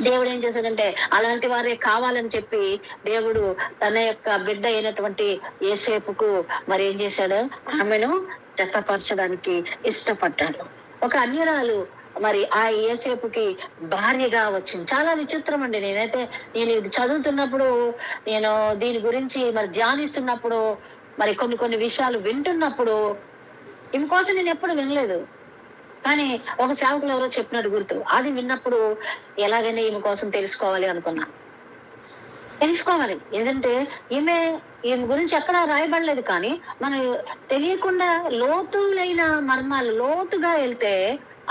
దేవుడు ఏం చేశాడంటే అలాంటి వారే కావాలని చెప్పి దేవుడు తన యొక్క బిడ్డ అయినటువంటి యేసేపుకు మరి ఏం చేశాడు? ఆమెను జతపరచడానికి ఇష్టపడ్డాడు. ఒక అన్యురాలు మరి ఆ యేసేపుకి భార్యగా వచ్చింది. చాలా విచిత్రం అండి. నేను ఇది చదువుతున్నప్పుడు, నేను దీని గురించి మరి ధ్యానిస్తున్నప్పుడు, మరి కొన్ని విషయాలు వింటున్నప్పుడు ఈమె కోసం నేను ఎప్పుడు వినలేదు. కానీ ఒక సేవకులు ఎవరో చెప్పినట్టు గుర్తు. అది విన్నప్పుడు ఎలాగైనా ఈమె కోసం తెలుసుకోవాలి అనుకున్నా. ఎందుకంటే ఈమె గురించి ఎక్కడా రాయబడలేదు. కానీ మనం తెలియకుండా లోతులైన మర్మాలు లోతుగా వెళ్తే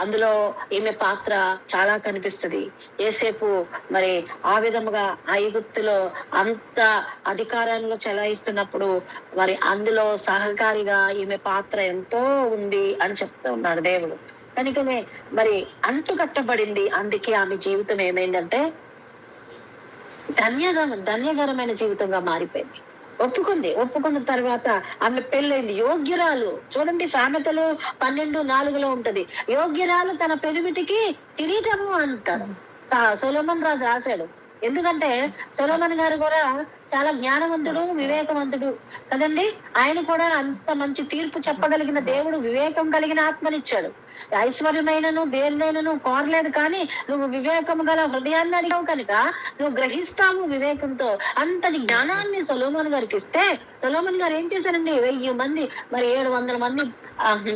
అందులో ఈమె పాత్ర చాలా కనిపిస్తుంది. ఏసేపు మరి ఆ విధముగా ఆ ఐగుప్తులో అంత అధికారంలో చెలాయిస్తున్నప్పుడు మరి అందులో సహకారిగా ఈమె పాత్ర ఎంతో ఉంది అని చెప్తూ ఉన్నాడు దేవుడు. కనుకనే మరి అంటు కట్టబడింది. అందుకే ఆమె జీవితం ఏమైందంటే ధన్యకరమైన జీవితంగా మారిపోయింది. ఒప్పుకున్న తర్వాత ఆమె పెళ్ళైంది. యోగ్యురాలు చూడండి, సామెతలు 12:4 ఉంటది. యోగ్యురాలు తన పెనిమిటికి కిరీటము అంటారు. సొలొమోన్ రాజు రాశాడు. ఎందుకంటే సొలొమోన్ గారు కూడా చాలా జ్ఞానవంతుడు, వివేకవంతుడు కదండి. ఆయన కూడా అంత మంచి తీర్పు చెప్పగలిగిన దేవుడు వివేకం కలిగిన ఆత్మనిచ్చాడు. ఐశ్వర్యమైనను దేన్నైనను కోరలేదు, కానీ నువ్వు వివేకము గల హృదయాన్ని అడిగావు కనుక నువ్వు గ్రహిస్తావు వివేకంతో. అంతటి జ్ఞానాన్ని సొలొమోన్ గారికి ఇస్తే సొలొమోన్ గారు ఏం చేశారండి? 1000 మంది మరి 700 మంది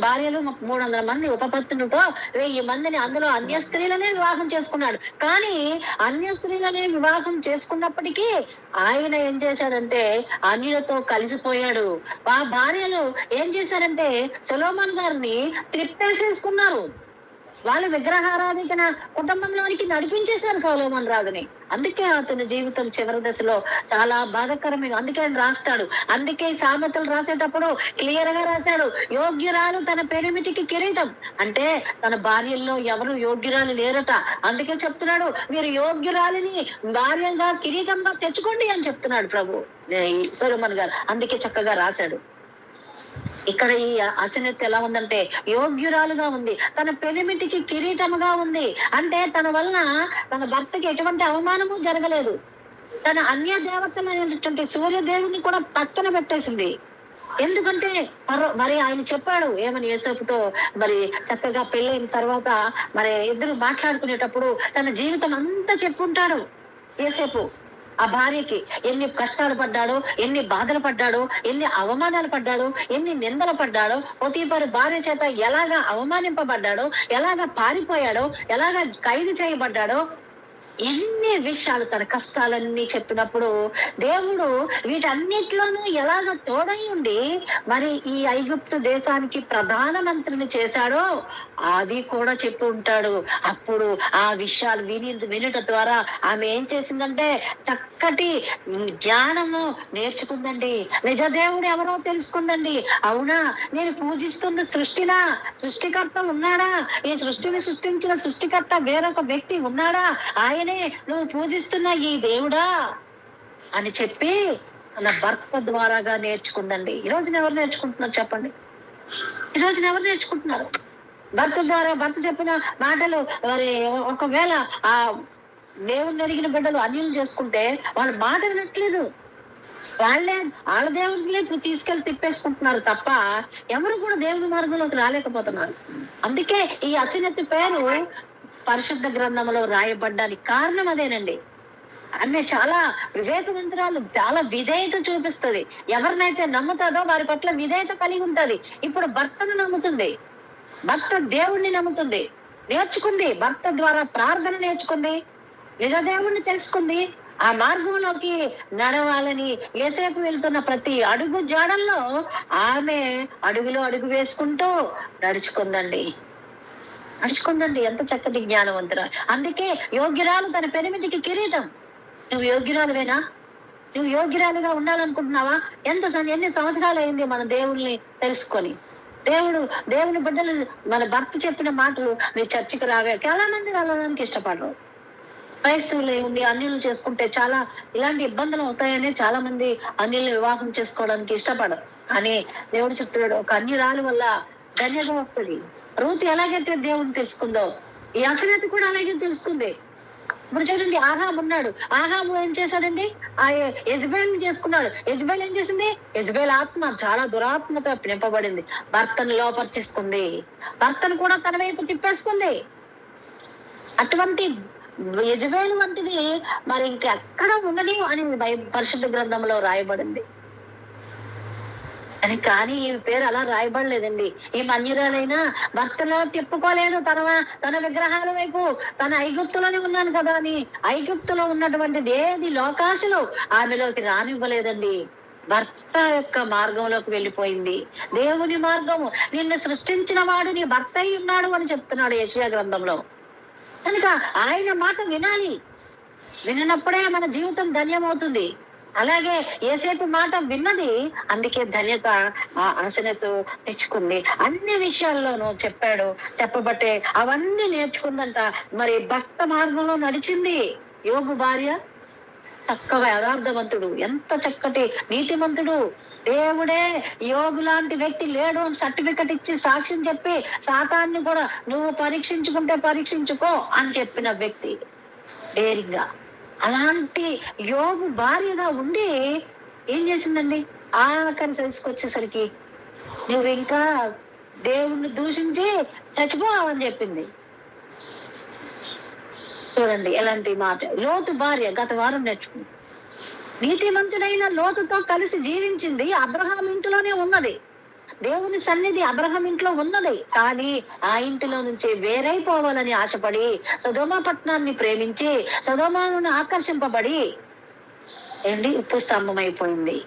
భార్యలు, 300 మంది ఉపపత్నులతో 1000 మందిని, అందులో అన్య స్త్రీలనే వివాహం చేసుకున్నాడు. కానీ అన్య స్త్రీలనే వివాహం చేసుకున్నప్పటికీ ఆయన ఏం చేశాడంటే అన్యులతో కలిసిపోయాడు. ఆ భార్యలు ఏం చేశారంటే సొలొమోన్ గారిని త్రిప్పేసేసుకున్నారు. వాళ్ళు విగ్రహారాధికన కుటుంబంలోనికి నడిపించేశారు సొలొమోన్ రాజుని. అందుకే అతని జీవితం చివరి దశలో చాలా బాధాకరమైన. అందుకే ఆయన రాస్తాడు. అందుకే సామెతలు రాసేటప్పుడు క్లియర్ గా రాశాడు, యోగ్యురాలు తన పెనిమిటికి కిరీటం. అంటే తన భార్యల్లో ఎవరు యోగ్యురాలు లేరట. అందుకే చెప్తున్నాడు, మీరు యోగ్యురాలిని భార్యగా కిరీటంగా తెచ్చుకోండి అని చెప్తున్నాడు ప్రభు సొలొమోన్ గారు. అందుకే చక్కగా రాశాడు. ఇక్కడ ఈ అసనెత్ ఎలా ఉందంటే యోగ్యురాలుగా ఉంది, తన పెనిమిటికి కిరీటముగా ఉంది. అంటే తన వలన తన భర్తకి ఎటువంటి అవమానము జరగలేదు. తన అన్య దేవతలైనటువంటి సూర్యదేవుని కూడా పక్కన పెట్టేసింది. ఎందుకంటే మరి ఆయన చెప్పాడు ఏమని యేసేపుతో, మరి చక్కగా పెళ్ళైన తర్వాత మరి ఇద్దరు మాట్లాడుకునేటప్పుడు తన జీవితం అంతా చెప్పుంటాడు యేసేపు. ఆ భార్యకి ఎన్ని కష్టాలు పడ్డాడో, ఎన్ని బాధలు పడ్డాడో, ఎన్ని అవమానాలు పడ్డాడో, ఎన్ని నిందలు పడ్డాడో, పోతీఫరు భార్య చేత ఎలాగా అవమానింపబడ్డాడో, ఎలాగా పారిపోయాడో, ఎలాగా ఖైదు చేయబడ్డాడో, ఎన్ని విషయాలు తన కష్టాలన్నీ చెప్పినప్పుడు దేవుడు వీటన్నిటిలోనూ ఎలాగ తోడై ఉండి మరి ఈ ఐగుప్తు దేశానికి ప్రధానమంత్రిని చేశాడో అది కూడా చెప్పి ఉంటాడు. అప్పుడు ఆ విషయాలు వినుట ద్వారా ఆమె ఏం చేసిందంటే చక్కటి జ్ఞానము నేర్చుకుందండి. నిజ దేవుడు ఎవరో తెలుసుకుందండి. అవునా, నేను పూజిస్తున్న సృష్టికర్త ఉన్నాడా? ఈ సృష్టిని సృష్టించిన సృష్టికర్త వేరొక వ్యక్తి ఉన్నాడా? ఆయనే నువ్వు పూజిస్తున్న ఈ దేవుడా అని చెప్పి తన భర్త ద్వారాగా నేర్చుకుందండి. ఈ రోజున ఎవరు నేర్చుకుంటున్నారు చెప్పండి? ఈ రోజున ఎవరు నేర్చుకుంటున్నారు? భర్త ద్వారా భర్త చెప్పిన మాటలు మరి ఒకవేళ ఆ దేవుని ఎరిగిన బిడ్డలు అన్యులు చేసుకుంటే వాళ్ళ మాట వినట్లేదు. వాళ్ళ దేవుడిని తీసుకెళ్లి తిప్పేసుకుంటున్నారు తప్ప ఎవరు కూడా దేవుని మార్గంలోకి రాలేకపోతున్నారు. అందుకే ఈ అసనెత్ పేరు పరిశుద్ధ గ్రంథంలో రాయబడ్డానికి కారణం అదేనండి. ఆమె చాలా వివేకవంతురాలు, చాలా విధేయత చూపిస్తుంది. ఎవరినైతే నమ్ముతుందో వారి పట్ల విధేయత కలిగి ఉంటది. ఇప్పుడు భర్తను నమ్ముతుంది, భర్త దేవుణ్ణి నమ్ముతుంది, నేర్చుకుంది. భర్త ద్వారా ప్రార్థన నేర్చుకుంది, నిజ దేవుణ్ణి తెలుసుకుంది. ఆ మార్గంలోకి నడవాలని యేసేపు వెళ్తున్న ప్రతి అడుగు జాడల్లో ఆమె అడుగులో అడుగు వేసుకుంటూ నడుచుకుందండి. ఎంత చక్కటి జ్ఞానవంతురా. అందుకే యోగ్యురాలు తన పెనిమిటికి కిరీటం. నువ్వు యోగ్యురాలువేనా? నువ్వు యోగ్యురాలుగా ఉండాలనుకుంటున్నావా? ఎన్ని సంవత్సరాలు అయింది మన దేవుల్ని తెలుసుకొని. దేవుని బిడ్డలు మన భర్త చెప్పిన మాటలు మీరు చర్చికి రావే. చాలా మంది వెళ్ళడానికి ఇష్టపడరు. క్రైస్తవులు ఉండి అన్యులు చేసుకుంటే చాలా ఇలాంటి ఇబ్బందులు అవుతాయని చాలా మంది అన్యుల్ని వివాహం చేసుకోవడానికి ఇష్టపడరు. అని దేవుడు చెప్తున్నాడు, ఒక అన్యురాలు వల్ల ధన్యత వస్తుంది. రూతు ఎలాగైతే దేవుడిని తెలుసుకుందో ఈ అసనెత్ కూడా అలాగే తెలుసుకుంది. ఇప్పుడు చూడండి, ఆహాబు ఉన్నాడు. ఆహాబు ఏం చేశాడండి? ఆ యెజబెల్ చేసుకున్నాడు. యెజబెల్ ఏం చేసింది? యెజబెల్ ఆత్మ చాలా దురాత్మతో నింపబడింది. భర్తను లోపర్చేసుకుంది, భర్తను కూడా తన వైపు తిప్పేసుకుంది. అటువంటి యెజబెల్ వంటిది మరి ఇంకెక్కడ ఉండదు అని పరిశుద్ధ గ్రంథంలో రాయబడింది. కానీ ఈ పేరు అలా రాయబడలేదండి. ఈ అన్యురాలైనా భర్తలో తిప్పుకోలేదు, తన విగ్రహాల వైపు. తన ఐగుప్తులోనే ఉన్నాను కదా అని ఐగుప్తులో ఉన్నటువంటిది ఏది లోకాశలు ఆమెలోకి రానివ్వలేదండి. భర్త యొక్క మార్గంలోకి వెళ్ళిపోయింది. దేవుని మార్గము, నిన్ను సృష్టించిన వాడు నీ భర్త అయి ఉన్నాడు అని చెప్తున్నాడు యెషయా గ్రంథంలో. కనుక ఆయన మాట వినాలి. వినప్పుడే మన జీవితం ధన్యమవుతుంది. అలాగే యేసేపు మాట విన్నది, అందుకే ధన్యత ఆ ఆసనతో తెచ్చుకుంది. అన్ని విషయాల్లోనూ చెప్పబట్టే అవన్నీ నేర్చుకుందంట. మరి భక్త మార్గంలో నడిచింది. యోబు భార్య చక్కగా యథార్థవంతుడు, ఎంత చక్కటి నీతిమంతుడు. దేవుడే యోబు లాంటి వ్యక్తి లేడు అని సర్టిఫికెట్ ఇచ్చి సాక్ష్యం చెప్పి సాతాన్ని కూడా నువ్వు పరీక్షించుకుంటే పరీక్షించుకో అని చెప్పిన వ్యక్తి డేరింగ్ గా. అలాంటి యోబు భార్యగా ఉండి ఏం చేసిందండి, ఆఖరి సైజుకి వచ్చేసరికి నువ్వు ఇంకా దేవుణ్ణి దూషించి చచ్చిపోవని చెప్పింది. చూడండి ఎలాంటి మాట. లోతు భార్య గత వారం నేర్చుకుంది. నీతిమంతుడైన లోతుతో కలిసి జీవించింది. అబ్రహాం ఇంట్లోనే ఉన్నది. దేవుని సన్నిధి అబ్రహాం ఇంట్లో ఉన్నది. కానీ ఆ ఇంటిలో నుంచి వేరైపోవాలని ఆశపడి సొదొమ పట్టణాన్ని ప్రేమించి సొదొమను ఆకర్షింపబడి ఉప్పు స్తంభం అయిపోయింది.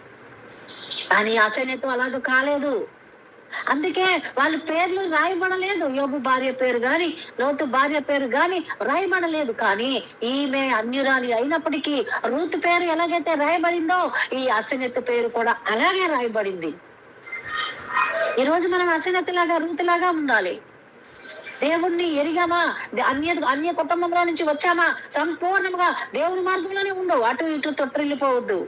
కానీ అసనేతో అలాగ కాలేదు. అందుకే వాళ్ళ పేర్లు రాయబడలేదు. యోబు భార్య పేరు గాని లోతు భార్య పేరు గాని రాయబడలేదు. కానీ ఈమె అన్యురాలి అయినప్పటికీ రూతు పేరు ఎలాగైతే రాయబడిందో ఈ అసనెత్ పేరు కూడా అలాగే రాయబడింది. ఈ రోజు మనం అసనెత్తులాగా రూతులాగా ఉండాలి. దేవుణ్ణి ఎరిగామా, అన్య కుటుంబంలో నుంచి వచ్చామా, సంపూర్ణంగా దేవుని మార్గంలోనే ఉండవు. అటు ఇటు తొట్టిల్లిపోవద్దు.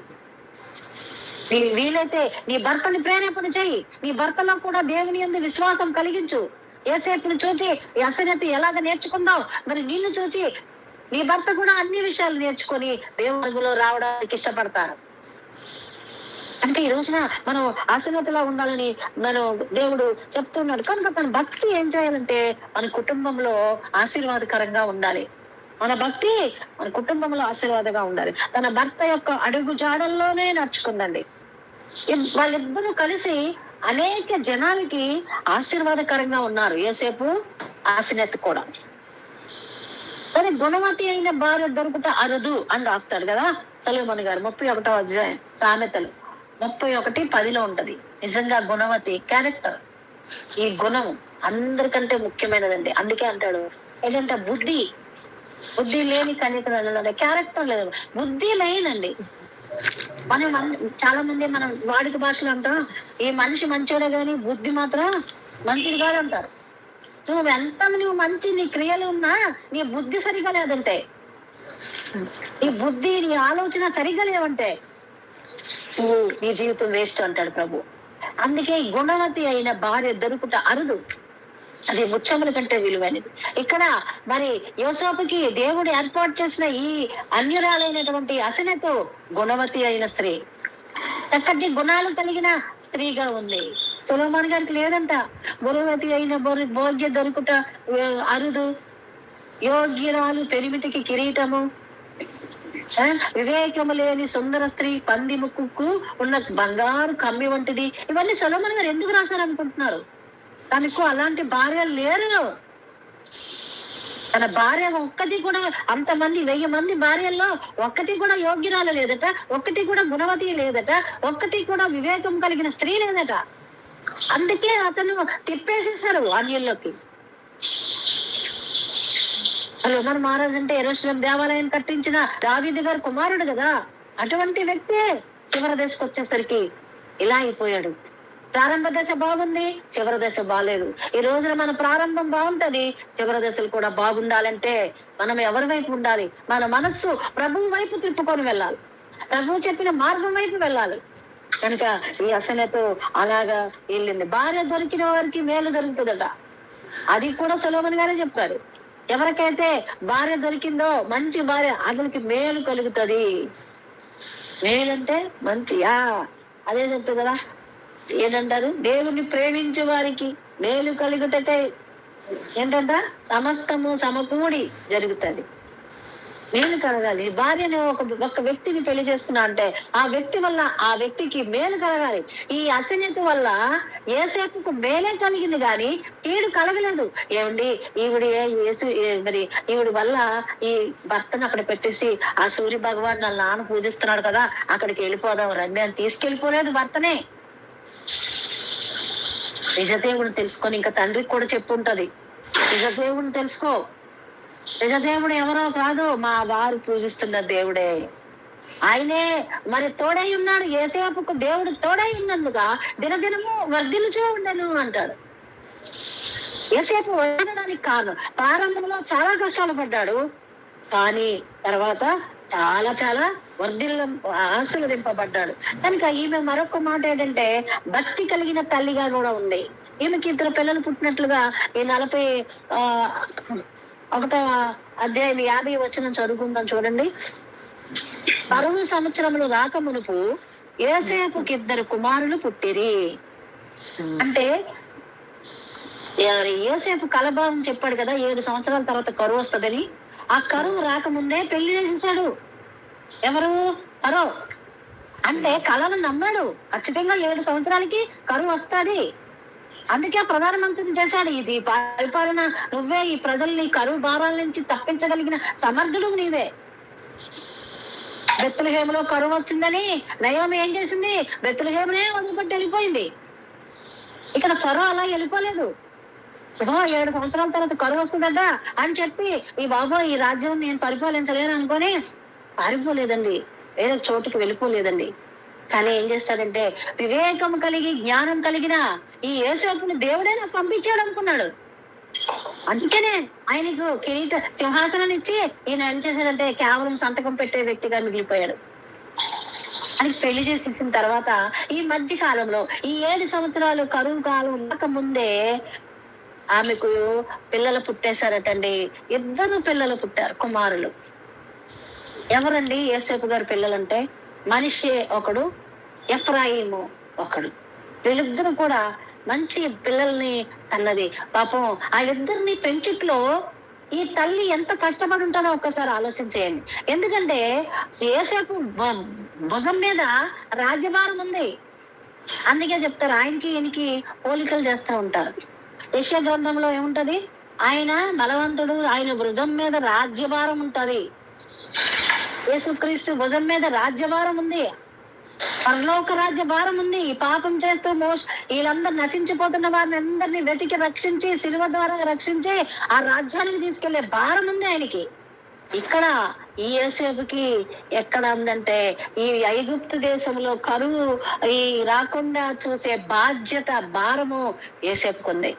వీలైతే నీ భర్తని ప్రేరేపణ చెయ్యి. నీ భర్తలో కూడా దేవుని యందు విశ్వాసం కలిగించు. యేసేపును చూచి అసనెత్తు ఎలాగ నేర్చుకుందావు, మరి నిన్ను చూచి నీ భర్త కూడా అన్ని విషయాలు నేర్చుకొని దేవునిలో రావడానికి ఇష్టపడతారు. అంటే ఈ రోజున మనం అసనెత్తులా ఉండాలని మనం దేవుడు చెప్తున్నాడు. కనుక తన భక్తి ఏం చేయాలంటే మన కుటుంబంలో ఆశీర్వాదకరంగా ఉండాలి. మన భక్తి మన కుటుంబంలో ఆశీర్వాదంగా ఉండాలి. తన భర్త యొక్క అడుగు జాడల్లోనే నడుచుకుందండి. వాళ్ళిద్దరూ కలిసి అనేక జనాలకి ఆశీర్వాదకరంగా ఉన్నారు. యేసేపు ఆసనెత్ కూడా. కానీ గుణవతి అయిన భార్య దొరుకుట అరుదు అని రాస్తాడు కదా సొలొమోను గారు 31వ అధ్యాయం సామెతలు 31:10 ఉంటది. నిజంగా గుణవతి క్యారెక్టర్, ఈ గుణం అందరికంటే ముఖ్యమైనదండి. అందుకే అంటాడు ఏంటంటే బుద్ధి లేని కన్యక క్యారెక్టర్ లేదు, బుద్ధి మెయిన్ అండి. మనం చాలా మంది మనం వాడుక భాషలో అంటాం ఈ మనిషి మంచోడే గాని బుద్ధి మాత్రం మంచిది కాదు అంటారు. నువ్వు మంచి నీ క్రియలు ఉన్నా నీ బుద్ధి సరిగా లేదంటే, నీ బుద్ధి నీ ఆలోచన సరిగా లేవంటే నువ్వు నీ జీవితం వేస్ట్ అంటాడు ప్రభు. అందుకే గుణవతి అయిన భార్య దొరుకుట అరుదు, అది ముత్యముల కంటే విలువైనది. ఇక్కడ మరి యోసేపుకి దేవుడు ఏర్పాటు చేసిన ఈ అన్యురాలైనటువంటి అసనెతు గుణవతి అయిన స్త్రీ, చక్కటి గుణాలు కలిగిన స్త్రీగా ఉంది. సొలొమోను గారికి లేదంట. గుణవతి అయిన భోగ్య దొరుకుట అరుదు, యోగ్యురాలు పెరిమిటికి కిరీటము, వివేకము లేని సుందర స్త్రీ పంది ముక్కుకు ఉన్న బంగారు కమ్మి వంటిది. ఇవన్నీ సొలొమోను గారు ఎందుకు రాశారు అనుకుంటున్నారు? తనకు అలాంటి భార్య లేరు. తన భార్య ఒక్కటి కూడా, అంతమంది 1000 మంది భార్యల్లో ఒక్కటి కూడా యోగ్యురాలు లేదట, ఒక్కటి కూడా గుణవతి లేదట, ఒక్కటి కూడా వివేకం కలిగిన స్త్రీ లేదట. అందుకే అతను తిప్పేసేసారు అన్యుల్లోకి. సొలొమోను మహారాజు అంటే యెరూషలేం దేవాలయం కట్టించిన దావీదు గారి కుమారుడు కదా. అటువంటి వ్యక్తే చివరి దశకు వచ్చేసరికి ఇలా అయిపోయాడు. ప్రారంభ దశ బాగుంది, చివరి దశ బాగాలేదు. ఈ రోజున మన ప్రారంభం బాగుంటది, చివరి దశలు కూడా బాగుండాలంటే మనం ఎవరి వైపు ఉండాలి? మన మనస్సు ప్రభువు వైపు తిప్పుకొని వెళ్ళాలి, ప్రభువు చెప్పిన మార్గం వైపు వెళ్ళాలి. కనుక ఈ అసనెతు అలాగా వెళ్ళింది. భార్య దొరికిన వారికి మేలు దొరుకుతుందట. అది కూడా సొలొమోను గారే చెప్పారు. ఎవరికైతే భార్య దొరికిందో, మంచి భార్య, అతనికి మేలు కలుగుతుంది. మేలంటే మంచి అదే చెప్తుంది కదా, ఏంటంటారు? దేవుణ్ణి ప్రేమించే వారికి మేలు కలుగుతటే ఏంటంట, సమస్తము సమకూడి జరుగుతుంది. మేలు కలగాలి. భార్యని ఒక వ్యక్తిని పెళ్లి చేసుకున్నా అంటే ఆ వ్యక్తి వల్ల ఆ వ్యక్తికి మేలు కలగాలి. ఈ అసన్యత వల్ల యేసేపుకు మేలే కలిగింది గాని కీడు కలగలేదు. ఏమండి ఈవిడ మరి ఈవిడ వల్ల ఈ భర్తను అక్కడ పెట్టేసి ఆ సూర్య భగవాన్ వాళ్ళ నాన్న పూజిస్తున్నాడు కదా అక్కడికి వెళ్ళిపోదాం రండి అని తీసుకెళ్ళిపోలేదు భర్తనే. నిజదేవుడు తెలుసుకొని ఇంకా తండ్రికి కూడా చెప్పుంటది, నిజదేవుడిని తెలుసుకో, నిజదేవుడు ఎవరో కాదు మా వారు పూజిస్తున్న దేవుడే, ఆయనే మరి తోడై ఉన్నాడు. యేసేపుకు దేవుడు తోడై ఉన్నందుగా దినదినము వర్ధిల్లుచూ ఉండను అంటాడు. యేసేపు వదలడానికి కారణం ప్రారంభంలో చాలా కష్టాలు పడ్డాడు, కానీ తర్వాత చాలా చాలా ఆశీర్వదింపబడ్డాడు. కనుక ఈమె మరొక మాట ఏంటంటే భక్తి కలిగిన తల్లిగా కూడా ఉంది. ఈమెకి 2 పిల్లలు పుట్టినట్లుగా ఈ 41వ అధ్యాయం 50 వచనం చదువుకుందాం చూడండి. 60 సంవత్సరములు రాక మునుపు యోసేపుకి 2 కుమారులు పుట్టిరి. అంటే యోసేపు కలభావం చెప్పాడు కదా 7 సంవత్సరాల తర్వాత కరువు వస్తుందని. ఆ కరువు రాకముందే పెళ్లి చేసేసాడు. ఎవరు? ఫరో. అంటే కళను నమ్మాడు, ఖచ్చితంగా 7 సంవత్సరాలకి కరువు వస్తుంది. అందుకే ప్రధానమంత్రిని చేశాడు. ఇది పరిపాలన నువ్వే, ఈ ప్రజల్ని కరువు భారాల నుంచి తప్పించగలిగిన సమర్థుడు నీవే. బెత్లెహేములో కరువు వచ్చిందని నయోమి ఏం చేసింది? బెత్లెహేమునే వదిలిపెట్టి వెళ్ళిపోయింది. ఇక్కడ ఫరో అలా వెళ్ళిపోలేదు. 7 సంవత్సరాల తర్వాత కరువు వస్తుందట అని చెప్పి ఈ బాబా ఈ రాజ్యం నేను పరిపాలించలేను అనుకొని పారిపోలేదండి, వేరే చోటుకి వెళ్ళిపోలేదండి. కానీ ఏం చేస్తాడంటే వివేకం కలిగి జ్ఞానం కలిగిన ఈ యేసేపుని దేవుడే నాకు పంపించాడు అనుకున్నాడు. అందుకనే ఆయనకు సింహాసనాన్ని ఇచ్చి ఈయన ఏం చేశాడంటే కేవలం సంతకం పెట్టే వ్యక్తిగా మిగిలిపోయాడు. ఆయనకి పెళ్లి చేసేసిన తర్వాత ఈ మధ్య కాలంలో ఈ 7 సంవత్సరాలు కరువు కాలం ఉండక ముందే ఆమెకు పిల్లలు పుట్టేశారటండి. 2 పిల్లలు పుట్టారు, కుమారులు. ఎవరండి యోసేపు గారి పిల్లలంటే? మనిషి ఒకడు, ఎఫ్రాయిము ఒకడు. వీళ్ళిద్దరు కూడా మంచి పిల్లల్ని కన్నది. పాపం ఆ ఇద్దరిని పెంచుట్లో ఈ తల్లి ఎంత కష్టపడి ఉంటుందో ఒక్కసారి ఆలోచన చేయండి. ఎందుకంటే యోసేపు భుజం మీద రాజ్యభారం ఉంది. అందుకే చెప్తారు ఆయనకి ఈయనకి పోలికలు చేస్తూ ఉంటారు. యెషయా గ్రంథంలో ఏముంటది? ఆయన బలవంతుడు, ఆయన భుజం మీద రాజ్యభారం ఉంటది. యేసుక్రీస్తు భుజం మీద రాజ్యభారం ఉంది, పరలోక రాజ్యభారం ఉంది. ఈ పాపం చేస్తూ వీళ్ళందరూ నశించిపోతున్న వారిని అందరినీ వెతికి రక్షించి సిలువ ద్వారా రక్షించి ఆ రాజ్యానికి తీసుకెళ్లే భారం ఉంది ఆయనకి. ఇక్కడ ఈ యోసేపుకి ఎక్కడ ఉందంటే ఈ ఐగుప్తు దేశంలో కరువు ఈ రాకుండా చూసే బాధ్యత భారము యోసేపుకుంది.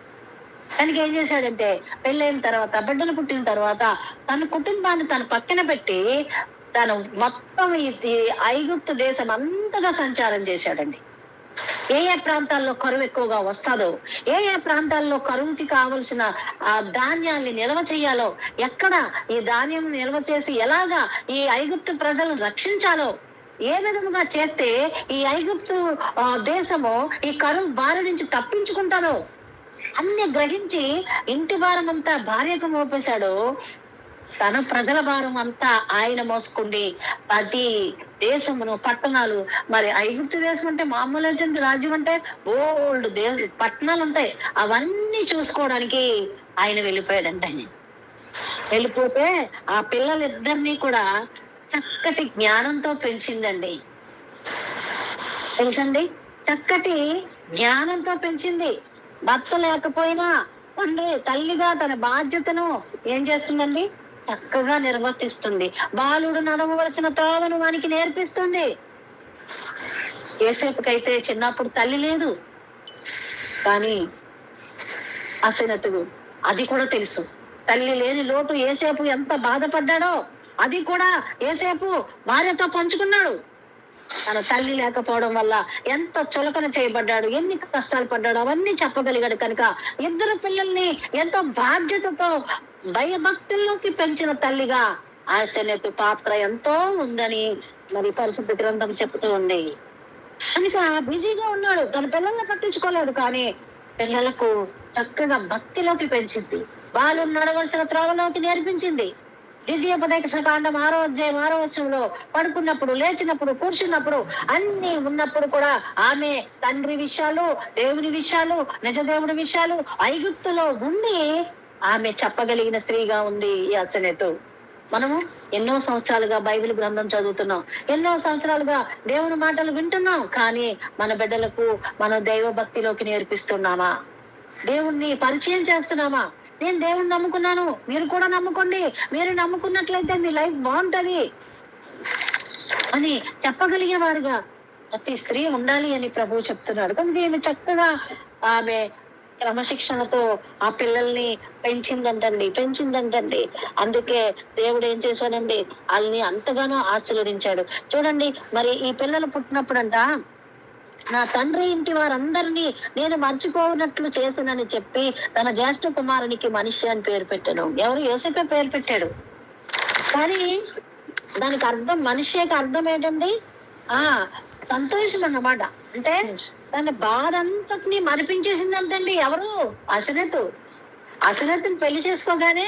తనకి ఏం చేశాడంటే పెళ్ళైన తర్వాత బిడ్డలు పుట్టిన తర్వాత తన కుటుంబాన్ని తన పక్కన పెట్టి తను మొత్తం ఈ ఐగుప్తు దేశం అంతగా సంచారం చేశాడండి. ఏ ప్రాంతాల్లో కరువు ఎక్కువగా వస్తుందో, ఏ ప్రాంతాల్లో కరువుకి కావలసిన ఆ ధాన్యాన్ని నిల్వ చేయాలో, ఎక్కడ ఈ ధాన్యం నిల్వ చేసి ఎలాగా ఈ ఐగుప్తు ప్రజలను రక్షించాలో, ఏ విధముగా చేస్తే ఈ ఐగుప్తు దేశము ఈ కరువు బారి నుంచి తప్పించుకుంటారో అన్ని గ్రహించి ఇంటి భారం అంతా భార్యకు మోపేశాడు. తన ప్రజల భారం అంతా ఆయన మోసుకుండి 10 దేశమును పట్టణాలు, మరి ఐగుప్తు దేశం అంటే మామూలు రాజ్యం అంటే ఓల్డ్ పట్టణాలు ఉంటాయి, అవన్నీ చూసుకోవడానికి ఆయన వెళ్ళిపోయాడంట. వెళ్ళిపోతే ఆ పిల్లలిద్దరినీ కూడా చక్కటి జ్ఞానంతో పెంచిందండి. తెలుసండి, చక్కటి జ్ఞానంతో పెంచింది. భర్త లేకపోయినా తల్లిగా తన బాధ్యతను ఏం చేస్తుందండి? చక్కగా నిర్వర్తిస్తుంది. బాలుడు నడవవలసిన త్రోవను వానికి నేర్పిస్తుంది. యోసేపుకైతే చిన్నప్పుడు తల్లి లేదు, కానీ అసనతుడు అది కూడా తెలుసు. తల్లి లేని లోటు యోసేపు ఎంత బాధపడ్డాడో అది కూడా యోసేపు భార్యతో పంచుకున్నాడు. తన తల్లి లేకపోవడం వల్ల ఎంత చులకన చేయబడ్డాడు, ఎన్ని కష్టాలు పడ్డాడు అవన్నీ చెప్పగలిగాడు. కనుక 2 పిల్లల్ని ఎంతో బాధ్యతతో భయభక్తుల్లోకి పెంచిన తల్లిగా ఆసనెతు పాత్ర ఎంతో ఉందని మరి పరిశుద్ధ గ్రంథం చెప్తూ ఉంది. కనుక బిజీగా ఉన్నాడు, తన పిల్లల్ని పట్టించుకోలేదు, కానీ పిల్లలకు చక్కగా భక్తిలోకి పెంచింది, వాళ్ళు నడవలసిన త్రోవలోకి నేర్పించింది. ద్వితీయోపదేశ కాండం 6వ అధ్యాయం 6వ వచనంలో పడుకున్నప్పుడు, లేచినప్పుడు, కూర్చున్నప్పుడు, అన్ని ఉన్నప్పుడు కూడా ఆమె తండ్రి విషయాలు, దేవుని విషయాలు, నిజ దేవుడి విషయాలు ఐగుప్తులో ఉండి ఆమె చెప్పగలిగిన స్త్రీగా ఉంది ఈ అసనెతు. మనము ఎన్నో సంవత్సరాలుగా బైబిల్ గ్రంథం చదువుతున్నాం, ఎన్నో సంవత్సరాలుగా దేవుని మాటలు వింటున్నాం, కానీ మన బిడ్డలకు మనం దైవ భక్తిలోకి నేర్పిస్తున్నామా? దేవుణ్ణి పరిచయం చేస్తున్నామా? నేను దేవుణ్ణి నమ్ముకున్నాను, మీరు కూడా నమ్ముకోండి, మీరు నమ్ముకున్నట్లయితే మీ లైఫ్ బాగుంటది అని చెప్పగలిగే వారుగా ప్రతి స్త్రీ ఉండాలి అని ప్రభువు చెప్తున్నాడు. కనుక ఈమె చక్కగా ఆమె క్రమశిక్షణతో ఆ పిల్లల్ని పెంచిందంటండి. అందుకే దేవుడు ఏం చేశాడండి, వాళ్ళని అంతగానో ఆశీర్వదించాడు. చూడండి, మరి ఈ పిల్లలు పుట్టినప్పుడంట, నా తండ్రి ఇంటి వారందరినీ నేను మర్చిపోనట్లు చేసినని చెప్పి తన జ్యేష్ఠ కుమారునికి మనిషి అని పేరు పెట్టాను. ఎవరు? యోసేపే పేరు పెట్టాడు. కానీ దానికి అర్థం, మనిషికి అర్థం ఏంటండి? సంతోషం అన్నమాట. అంటే తన బాధ అంతటిని మరిపించేసిందంటండి. ఎవరు? అసనెతుని పెళ్లి చేసుకోగానే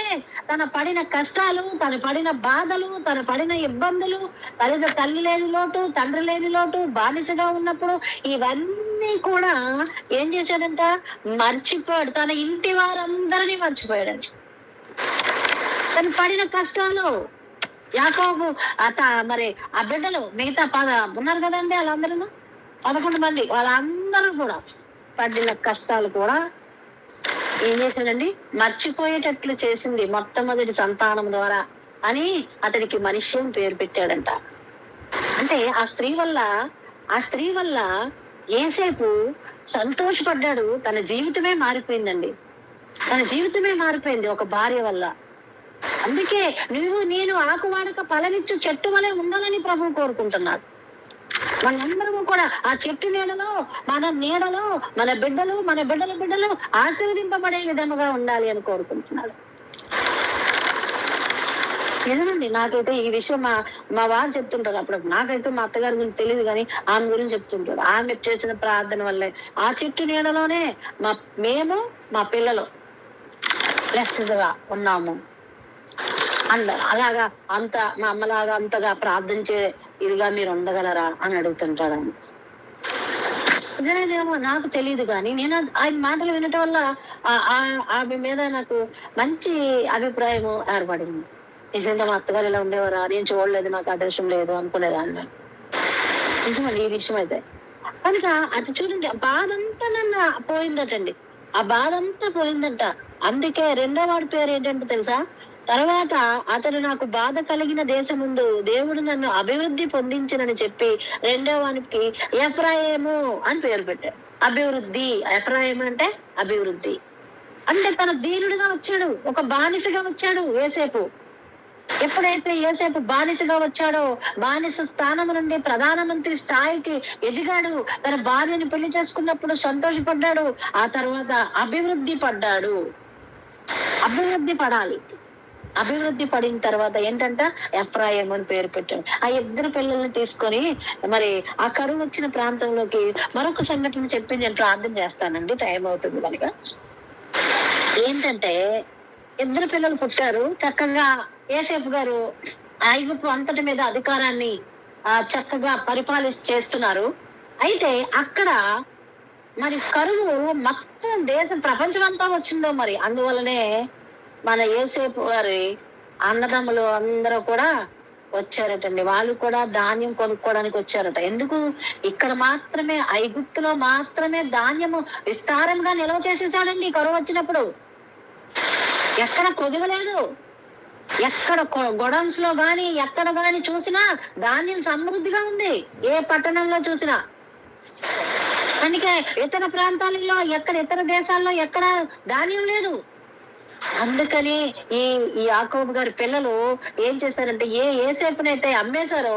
తన పడిన కష్టాలు, తన పడిన బాధలు, తన పడిన ఇబ్బందులు, తల్లి లేని లోటు, తండ్రి లేని లోటు, బానిసగా ఉన్నప్పుడు ఇవన్నీ కూడా ఏం చేశాడంట? మర్చిపోయాడు. తన ఇంటి వారందరినీ మర్చిపోయాడు. తను పడిన కష్టాలు, యాకోబు మరి ఆ బిడ్డలు మిగతా ఉన్నారు కదండి, వాళ్ళందరూ 11 మంది, వాళ్ళందరూ కూడా పడిన కష్టాలు కూడా ఏం చేశాడండి? మర్చిపోయేటట్లు చేసింది మొట్టమొదటి సంతానం ద్వారా అని అతనికి మనిషి అని పేరు పెట్టాడంట. అంటే ఆ స్త్రీ వల్ల యోసేపు సంతోషపడ్డాడు. తన జీవితమే మారిపోయిందండి. తన జీవితమే మారిపోయింది ఒక భార్య వల్ల. అందుకే నేను ఆకువాడక ఫలమిచ్చు చెట్టు వలె ఉండాలని ప్రభువు కోరుకుంటున్నాడు. మనందరము కూడా ఆ చెట్టు నీడలో, మన బిడ్డల బిడ్డలు ఆశీర్వదింపబడే విధంగా ఉండాలి అని కోరుకుంటున్నాడు. నిజమండి. నాకైతే ఈ విషయం మా వారు చెప్తుంటారు. అప్పుడు నాకైతే మా అత్తగారి గురించి తెలియదు, కానీ ఆమె గురించి చెప్తుంటారు. ఆమె చేసిన ప్రార్థన వల్లే ఆ చెట్టు నీడలోనే మేము మా పిల్లలు బ్లెస్డ్ గా ఉన్నాము. అలాగా మా అమ్మలాగా అంతగా ప్రార్థించే ఇదిగా మీరు ఉండగలరా అని అడుగుతుంటాడు. నిజమేనేమో నాకు తెలియదు, కానీ నేను ఆయన మాటలు వినటం వల్ల ఆమె మీద నాకు మంచి అభిప్రాయం ఏర్పడింది. నిజంగా మా అత్తగారు ఇలా ఉండేవారా, నేను చూడలేదు, నాకు అదృష్టం లేదు అనుకునేదాన్ని. నిజమండి ఈ విషయం అయితే. కనుక అది చూడండి, ఆ బాధ అంతా నన్ను పోయిందటండి. ఆ బాధ అంతా పోయిందంట. అందుకే రెండో వాడి పేరు ఏంటంటే తెలుసా? తర్వాత అతడు నాకు బాధ కలిగిన దేశముందు దేవుడు నన్ను అభివృద్ధి పొందించినని చెప్పి రెండో వానికి ఎఫ్రాయిము అని పేరు పెట్టాడు. అభివృద్ధి. ఎఫ్రాయిము అంటే అభివృద్ధి. అంటే తన దీనుడిగా వచ్చాడు, ఒక బానిసగా వచ్చాడు యోసేపు. ఎప్పుడైతే యోసేపు బానిసగా వచ్చాడో, బానిస స్థానం నుండి ప్రధానమంత్రి స్థాయికి ఎదిగాడు. తన భార్యని పెళ్లి చేసుకున్నప్పుడు సంతోషపడ్డాడు. ఆ తర్వాత అభివృద్ధి పడ్డాడు. అభివృద్ధి పడాలి. అభివృద్ధి పడిన తర్వాత ఏంటంట? ఎఫ్రాయిము అని పేరు పెట్టాడు. ఆ ఇద్దరు పిల్లల్ని తీసుకొని మరి ఆ కరువు వచ్చిన ప్రాంతంలోకి మరొక సంఘటన చెప్పి నేను ప్రార్థన చేస్తానండి, టైం అవుతుంది కనుక. ఏంటంటే ఇద్దరు పిల్లలు పుట్టారు. చక్కగా యోసేపు గారు ఐగుప్తు అంతటి మీద అధికారాన్ని చక్కగా చేస్తున్నారు. అయితే అక్కడ మరి కరువు మొత్తం దేశం, ప్రపంచం అంతా వచ్చిందో మరి. అందువల్లనే మన యోసేపు గారి అన్నదమ్ములు అందరూ కూడా వచ్చారటండి. వాళ్ళు కూడా ధాన్యం కొనుక్కోవడానికి వచ్చారట. ఎందుకు? ఇక్కడ మాత్రమే, ఐగుప్తులో మాత్రమే ధాన్యము విస్తారంగా నిల్వ చేసేసాడండి. కరువు వచ్చినప్పుడు ఎక్కడ కొదవలేదు. ఎక్కడ గొడౌన్స్ లో గాని ఎక్కడ గాని చూసినా ధాన్యం సమృద్ధిగా ఉంది, ఏ పట్టణంలో చూసినా. అందుకే ఇతర ప్రాంతాలలో ఇతర దేశాల్లో ఎక్కడ ధాన్యం లేదు. అందుకని ఈ యాకోబు గారి పిల్లలు ఏం చేశారంటే, యోసేపునైతే అమ్మేశారో,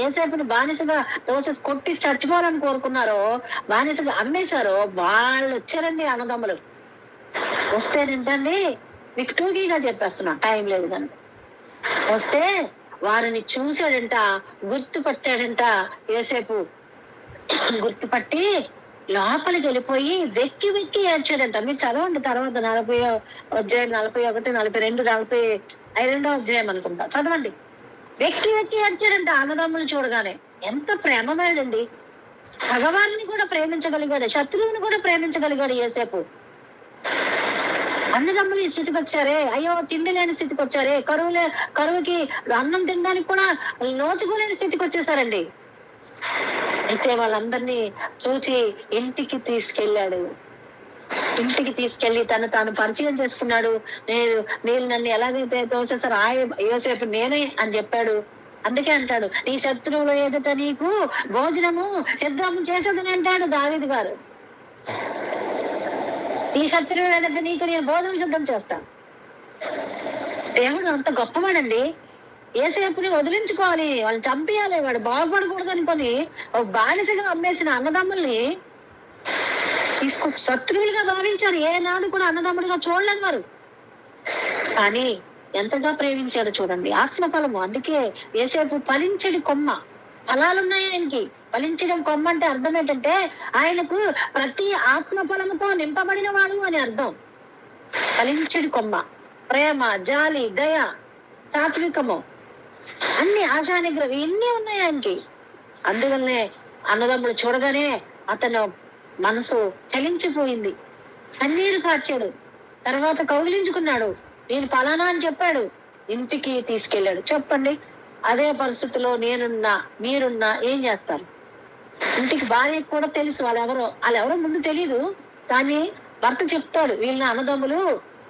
యోసేపుని బానిసగా తోసేసి కొట్టి చచ్చిపోవాలని కోరుకున్నారో, బానిసగా అమ్మేశారో, వాళ్ళు వచ్చారండి అన్నదమ్ములు. వస్తేనేంటండి, మీకు టూకీగా చెప్పేస్తున్నా, టైం లేదు కనుక. వస్తే వారిని చూశాడంట, గుర్తుపట్టాడంట యోసేపు. గుర్తుపట్టి లోపలికి వెళ్ళిపోయి వెక్కి వెక్కి ఏడ్చాడంట. మీరు చదవండి తర్వాత 40 అధ్యాయం, 41, 42, 42 అధ్యాయం అనుకుంటా, చదవండి. వెక్కి వెక్కి ఏడ్చాడంట అన్నదమ్ములు చూడగానే. ఎంత ప్రేమమేడండి. భగవాన్ని కూడా ప్రేమించగలిగాడు, శత్రువుని కూడా ప్రేమించగలిగాడు యోసేపు. అన్నదమ్ములు ఈ స్థితికి వచ్చారే, అయ్యో తిండి లేని స్థితికి వచ్చారే, కరువుకి అన్నం తినడానికి కూడా నోచుకోలేని స్థితికి వచ్చేసారండి. అయితే వాళ్ళందరినీ చూచి ఇంటికి తీసుకెళ్ళాడు. ఇంటికి తీసుకెళ్లి తాను పరిచయం చేసుకున్నాడు. మీరు నన్ను ఎలాగైతే తోసేసారు ఆ యోసేపు నేనే అని చెప్పాడు. అందుకే అంటాడు, నీ శత్రువుల ఎదుట నీకు భోజనము సిద్ధం చేసేదని అంటాడు దావీదు గారు. నీ శత్రువు ఎదుట నీకు నేను భోజనం సిద్ధం చేస్తాను. దేవుడు అంత గొప్పవాడండి. యోసేపుని వదిలించుకోవాలి, వాళ్ళు చంపేయాలి, వాడు బాగుపడకూడదు అనుకొని బానిసగా అమ్మేసిన అన్నదమ్ముల్ని తీసుకొచ్చి శత్రువులుగా భావించారు. ఏనాడు కూడా అన్నదమ్ములుగా చూడలేదు వారు. కానీ ఎంతగా ప్రేమించాడు చూడండి. ఆత్మఫలము. అందుకే యోసేపు ఫలించడి కొమ్మ. ఫలాలున్నాయి ఆయనకి. ఫలించడం కొమ్మ అంటే అర్థం ఏంటంటే ఆయనకు ప్రతి ఆత్మఫలముతో నింపబడిన వాడు అని అర్థం. ఫలించడి కొమ్మ. ప్రేమ, జాలి, దయ, సాత్వికము, అన్ని ఆశానిగ్రహం ఇన్ని ఉన్నాయి ఆయనకి. అందువల్లనే అన్నదమ్ములు చూడగానే అతను మనసు చలించిపోయింది, కన్నీరు కార్చాడు. తర్వాత కౌగిలించుకున్నాడు. నేను ఫలానా అని చెప్పాడు. ఇంటికి తీసుకెళ్ళాడు. చెప్పండి, అదే పరిస్థితిలో నేనున్నా మీరున్నా ఏం చేస్తారు? ఇంటికి భార్యకు కూడా తెలుసు వాళ్ళెవరో ముందు తెలియదు, కానీ భర్త చెప్తాడు వీళ్ళ అన్నదమ్ములు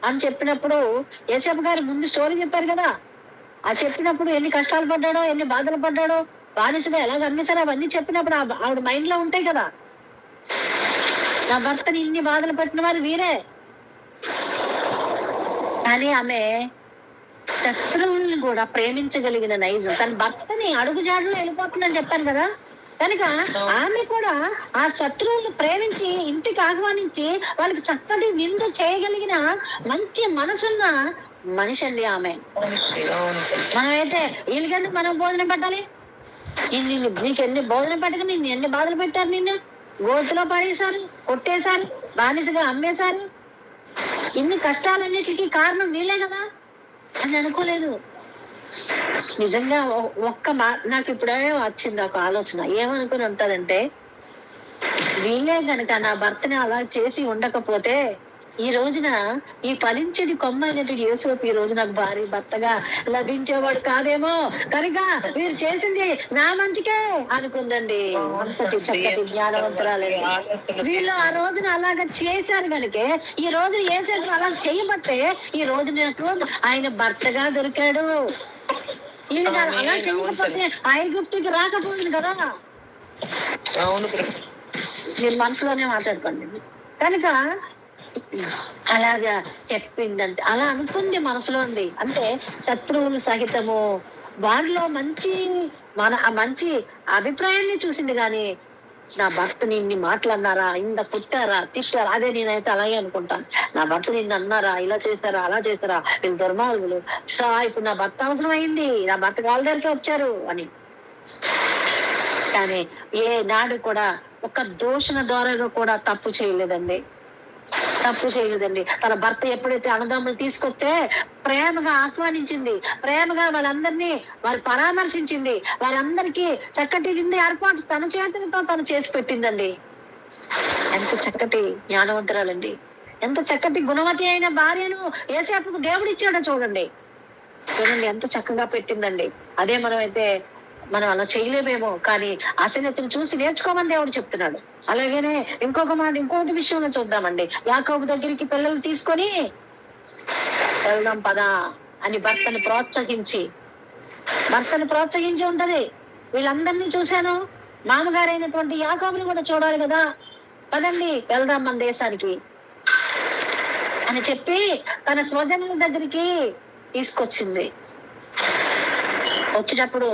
అని చెప్పినప్పుడు యేసేపు గారు ముందు స్టోరీ చెప్పారు కదా. ఆ చెప్పినప్పుడు ఎన్ని కష్టాలు పడ్డాడో, ఎన్ని బాధలు పడ్డాడో, బానిసగా ఎలాగ అమ్మేశారో అవన్నీ చెప్పినప్పుడు ఆవిడ మైండ్ లో ఉంటాయి కదా. నా భర్తని ఇన్ని బాధలు పెట్టిన వారు వీరే. కానీ ఆమె శత్రువుల్ని కూడా ప్రేమించగలిగిన నైజం. తన భర్తని అడుగుజాడలో వెళ్ళిపోతుందని చెప్పాను కదా. కనుక ఆమె కూడా ఆ శత్రువులను ప్రేమించి ఇంటికి ఆహ్వానించి వాళ్ళకి చక్కటి విందు చేయగలిగిన మంచి మనసున్న మనిషి అండి ఆమె. మనమైతే వీళ్ళకెందుకు మనం భోజనం పెట్టాలి? నీకు ఎన్ని భోజనం పెట్టక నిన్ను ఎన్ని బాధలు పెట్టారు, నిన్ను గోతులో పడేశారు, కొట్టేశారు, బానిసగా అమ్మేశారు, ఇన్ని కష్టాలన్నిటికీ కారణం వీళ్ళే కదా అని అనుకోలేదు. నిజంగా నాకు ఇప్పుడే వచ్చింది ఒక ఆలోచన. ఏమనుకుని ఉంటాదంటే, వీళ్ళే గనక నా భర్తని అలా చేసి ఉండకపోతే ఈ రోజున ఈ ఫలించడి కొమ్మ అయినటువంటి యోసేపు ఈ రోజు నాకు భారీ భర్తగా లభించేవాడు కాదేమో, కనుక వీరు చేసింది నా మంచికే అనుకుందండి. అంత చక్కటి జ్ఞానవంతురాలే. వీళ్ళు ఆ రోజున అలాగా చేశారు కనుకే ఈ రోజు యోసేపు అలా చేయబట్టే ఈ రోజు నాకు ఆయన భర్తగా దొరికాడు. వీళ్ళు అలా చేయకపోతే ఐగుప్తుకి రాకపోయింది కదా. మీరు మనసులోనే మాట్లాడుకోండి. కనుక అలాగా చెప్పిందంటే అలా అనుకుంది మనసులో అండి. అంటే శత్రువులు సహితము వారిలో మంచి అభిప్రాయాన్ని చూసింది. కానీ నా భర్త నిన్ను మాట్లాడినారా, ఇంత పుట్టారా, తిట్టారా? అదే నేనైతే అలాగే అనుకుంటాను. నా భర్త నిన్ను అన్నారా, ఇలా చేస్తారా, అలా చేస్తారా, వీళ్ళు దుర్మార్గులు, ఇప్పుడు నా భర్త అవసరం అయింది, నా భర్త కాళ్ళ దగ్గరికి వచ్చారు అని. కానీ ఏ నాడు కూడా ఒక దూషణ ద్వారాగా కూడా తప్పు చేయలేదండి. తన భర్త ఎప్పుడైతే అన్నదమ్ములు తీసుకొస్తే ప్రేమగా ఆహ్వానించింది, ప్రేమగా వాళ్ళందరినీ వారు పరామర్శించింది, వారందరికీ చక్కటి విందు ఏర్పాటు తన చేతులతో తను చేసి పెట్టిందండి. ఎంత చక్కటి జ్ఞానవంతురాలండి. ఎంత చక్కటి గుణవతి అయిన భార్యను యోసేపుకు దేవుడు ఇచ్చాడో చూడండి. ఎంత చక్కగా పెట్టిందండి. అదే మనం అలా చేయలేమేమో, కానీ అసలు చూసి నేర్చుకోమని దేవుడు చెప్తున్నాడు. అలాగనే ఇంకొకటి విషయంలో చూద్దామండి. యాకోబు దగ్గరికి పిల్లలు తీసుకొని వెళ్దాం పదా అని భర్తను ప్రోత్సహించి ఉంటది. వీళ్ళందరినీ చూశాను, మామగారైనటువంటి యాకోబుని కూడా చూడాలి కదా, పదండి వెళ్దాం మన దేశానికి అని చెప్పి తన స్వజనుల దగ్గరికి తీసుకొచ్చింది. వచ్చేటప్పుడు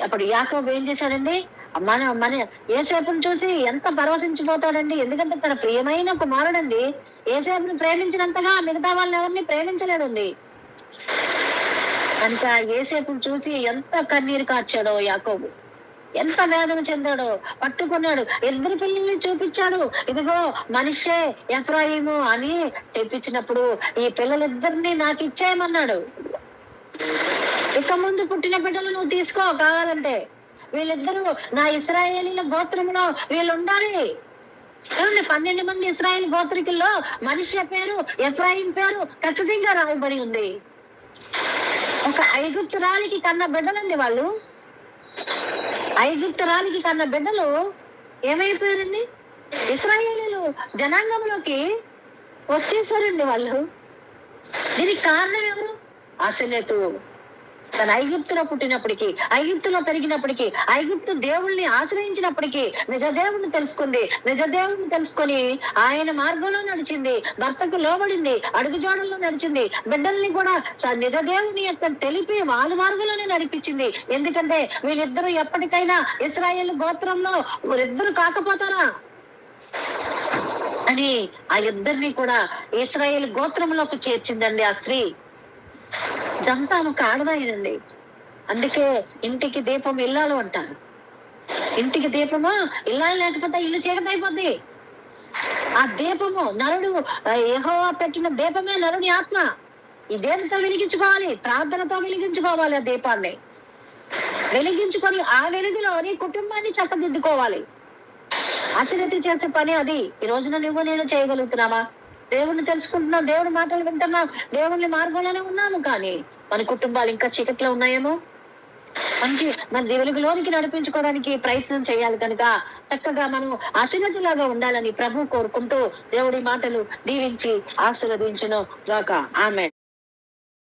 అప్పుడు యాకోబు ఏం చేశాడండి, మన యోసేపుని చూసి ఎంత పరవశించిపోతాడండి. ఎందుకంటే తన ప్రియమైన కుమారుడండి. యోసేపుని ప్రేమించినంతగా మిగతా వాళ్ళని ఎవరిని ప్రేమించలేదండి. కనుక యోసేపుని చూసి ఎంత కన్నీరు కార్చాడో యాకోబు. ఎంత వేదన చెందాడో, పట్టుకున్నాడు, ఇద్దరు పిల్లల్ని చూపించాడు. ఇదిగో మనిషే ఎఫ్రాయిము అని చెప్పించినప్పుడు ఈ పిల్లలిద్దరిని నాకు ఇచ్చేయమన్నాడు. ఇక ముందు పుట్టిన బిడ్డలు నువ్వు తీసుకో కావాలంటే, వీళ్ళిద్దరూ నా ఇశ్రాయేలీల గోత్రంలో వీళ్ళు ఉండాలి. 12 మంది ఇశ్రాయేల్ గోత్రికుల్లో మనిషి పేరు ఎఫ్రాయిం పేరు ఖచ్చితంగా రాయబడి ఉంది. ఒక ఐగుప్తురాలికి కన్న బిడ్డలండి వాళ్ళు. ఐగుప్తురాలికి కన్న బిడ్డలు ఏమైపోయారండి? ఇశ్రాయేలీలు జనాంగంలోకి వచ్చేసారండి వాళ్ళు. దీనికి కారణం ఎవరు? అసెనెతు. తన ఐగుప్తులో పుట్టినప్పటికీ, ఐగుప్తులో పెరిగినప్పటికీ, ఐగుప్తు దేవుణ్ణి ఆశ్రయించినప్పటికీ నిజ దేవుణ్ణి తెలుసుకొని ఆయన మార్గంలో నడిచింది, భర్తకు లోబడింది, అడుగుజాడల్లో నడిచింది, బిడ్డల్ని కూడా నిజ దేవుని యొక్క తెలిపి వాళ్ళ మార్గంలోనే నడిపించింది. ఎందుకంటే వీళ్ళిద్దరూ ఎప్పటికైనా ఇశ్రాయేలు గోత్రంలో ఇద్దరు కాకపోతారా అని ఆ ఇద్దరిని కూడా ఇశ్రాయేలు గోత్రంలోకి చేర్చిందండి ఆ స్త్రీ. ఇదంతా ఒక ఆడదాయినండి. అందుకే ఇంటికి దీపం ఇల్లాలు అంటారు. ఇంటికి దీపము ఇల్లాలు లేకపోతే ఇల్లు చీకటైపోద్ది. ఆ దీపము నరుడు యెహోవా పెట్టిన దీపమే నరుని ఆత్మ. ఈ దీపంతో వెలిగించుకోవాలి, ప్రార్థనతో వెలిగించుకోవాలి. ఆ దీపాన్ని వెలిగించుకొని ఆ వెలుగులో నీ కుటుంబాన్ని చక్కదిద్దుకోవాలి. అశ్రద్ధ చేసే పని అది. ఈ రోజున నువ్వు నేను చేయగలుగుతున్నావా? దేవుణ్ణి తెలుసుకుంటున్నాం, దేవుడి మాటలు వింటున్నాం, దేవుని మార్గంలోనే ఉన్నాము, కానీ మన కుటుంబాలు ఇంకా చీకట్లో ఉన్నాయేమో. మన వెలుగులోనికి నడిపించుకోవడానికి ప్రయత్నం చేయాలి. కనుక చక్కగా మనం ఆశీర్వదిలాగా ఉండాలని ప్రభు కోరుకుంటూ దేవుడి మాటలు దీవించి ఆశీర్వదించును గాక. ఆమేన్.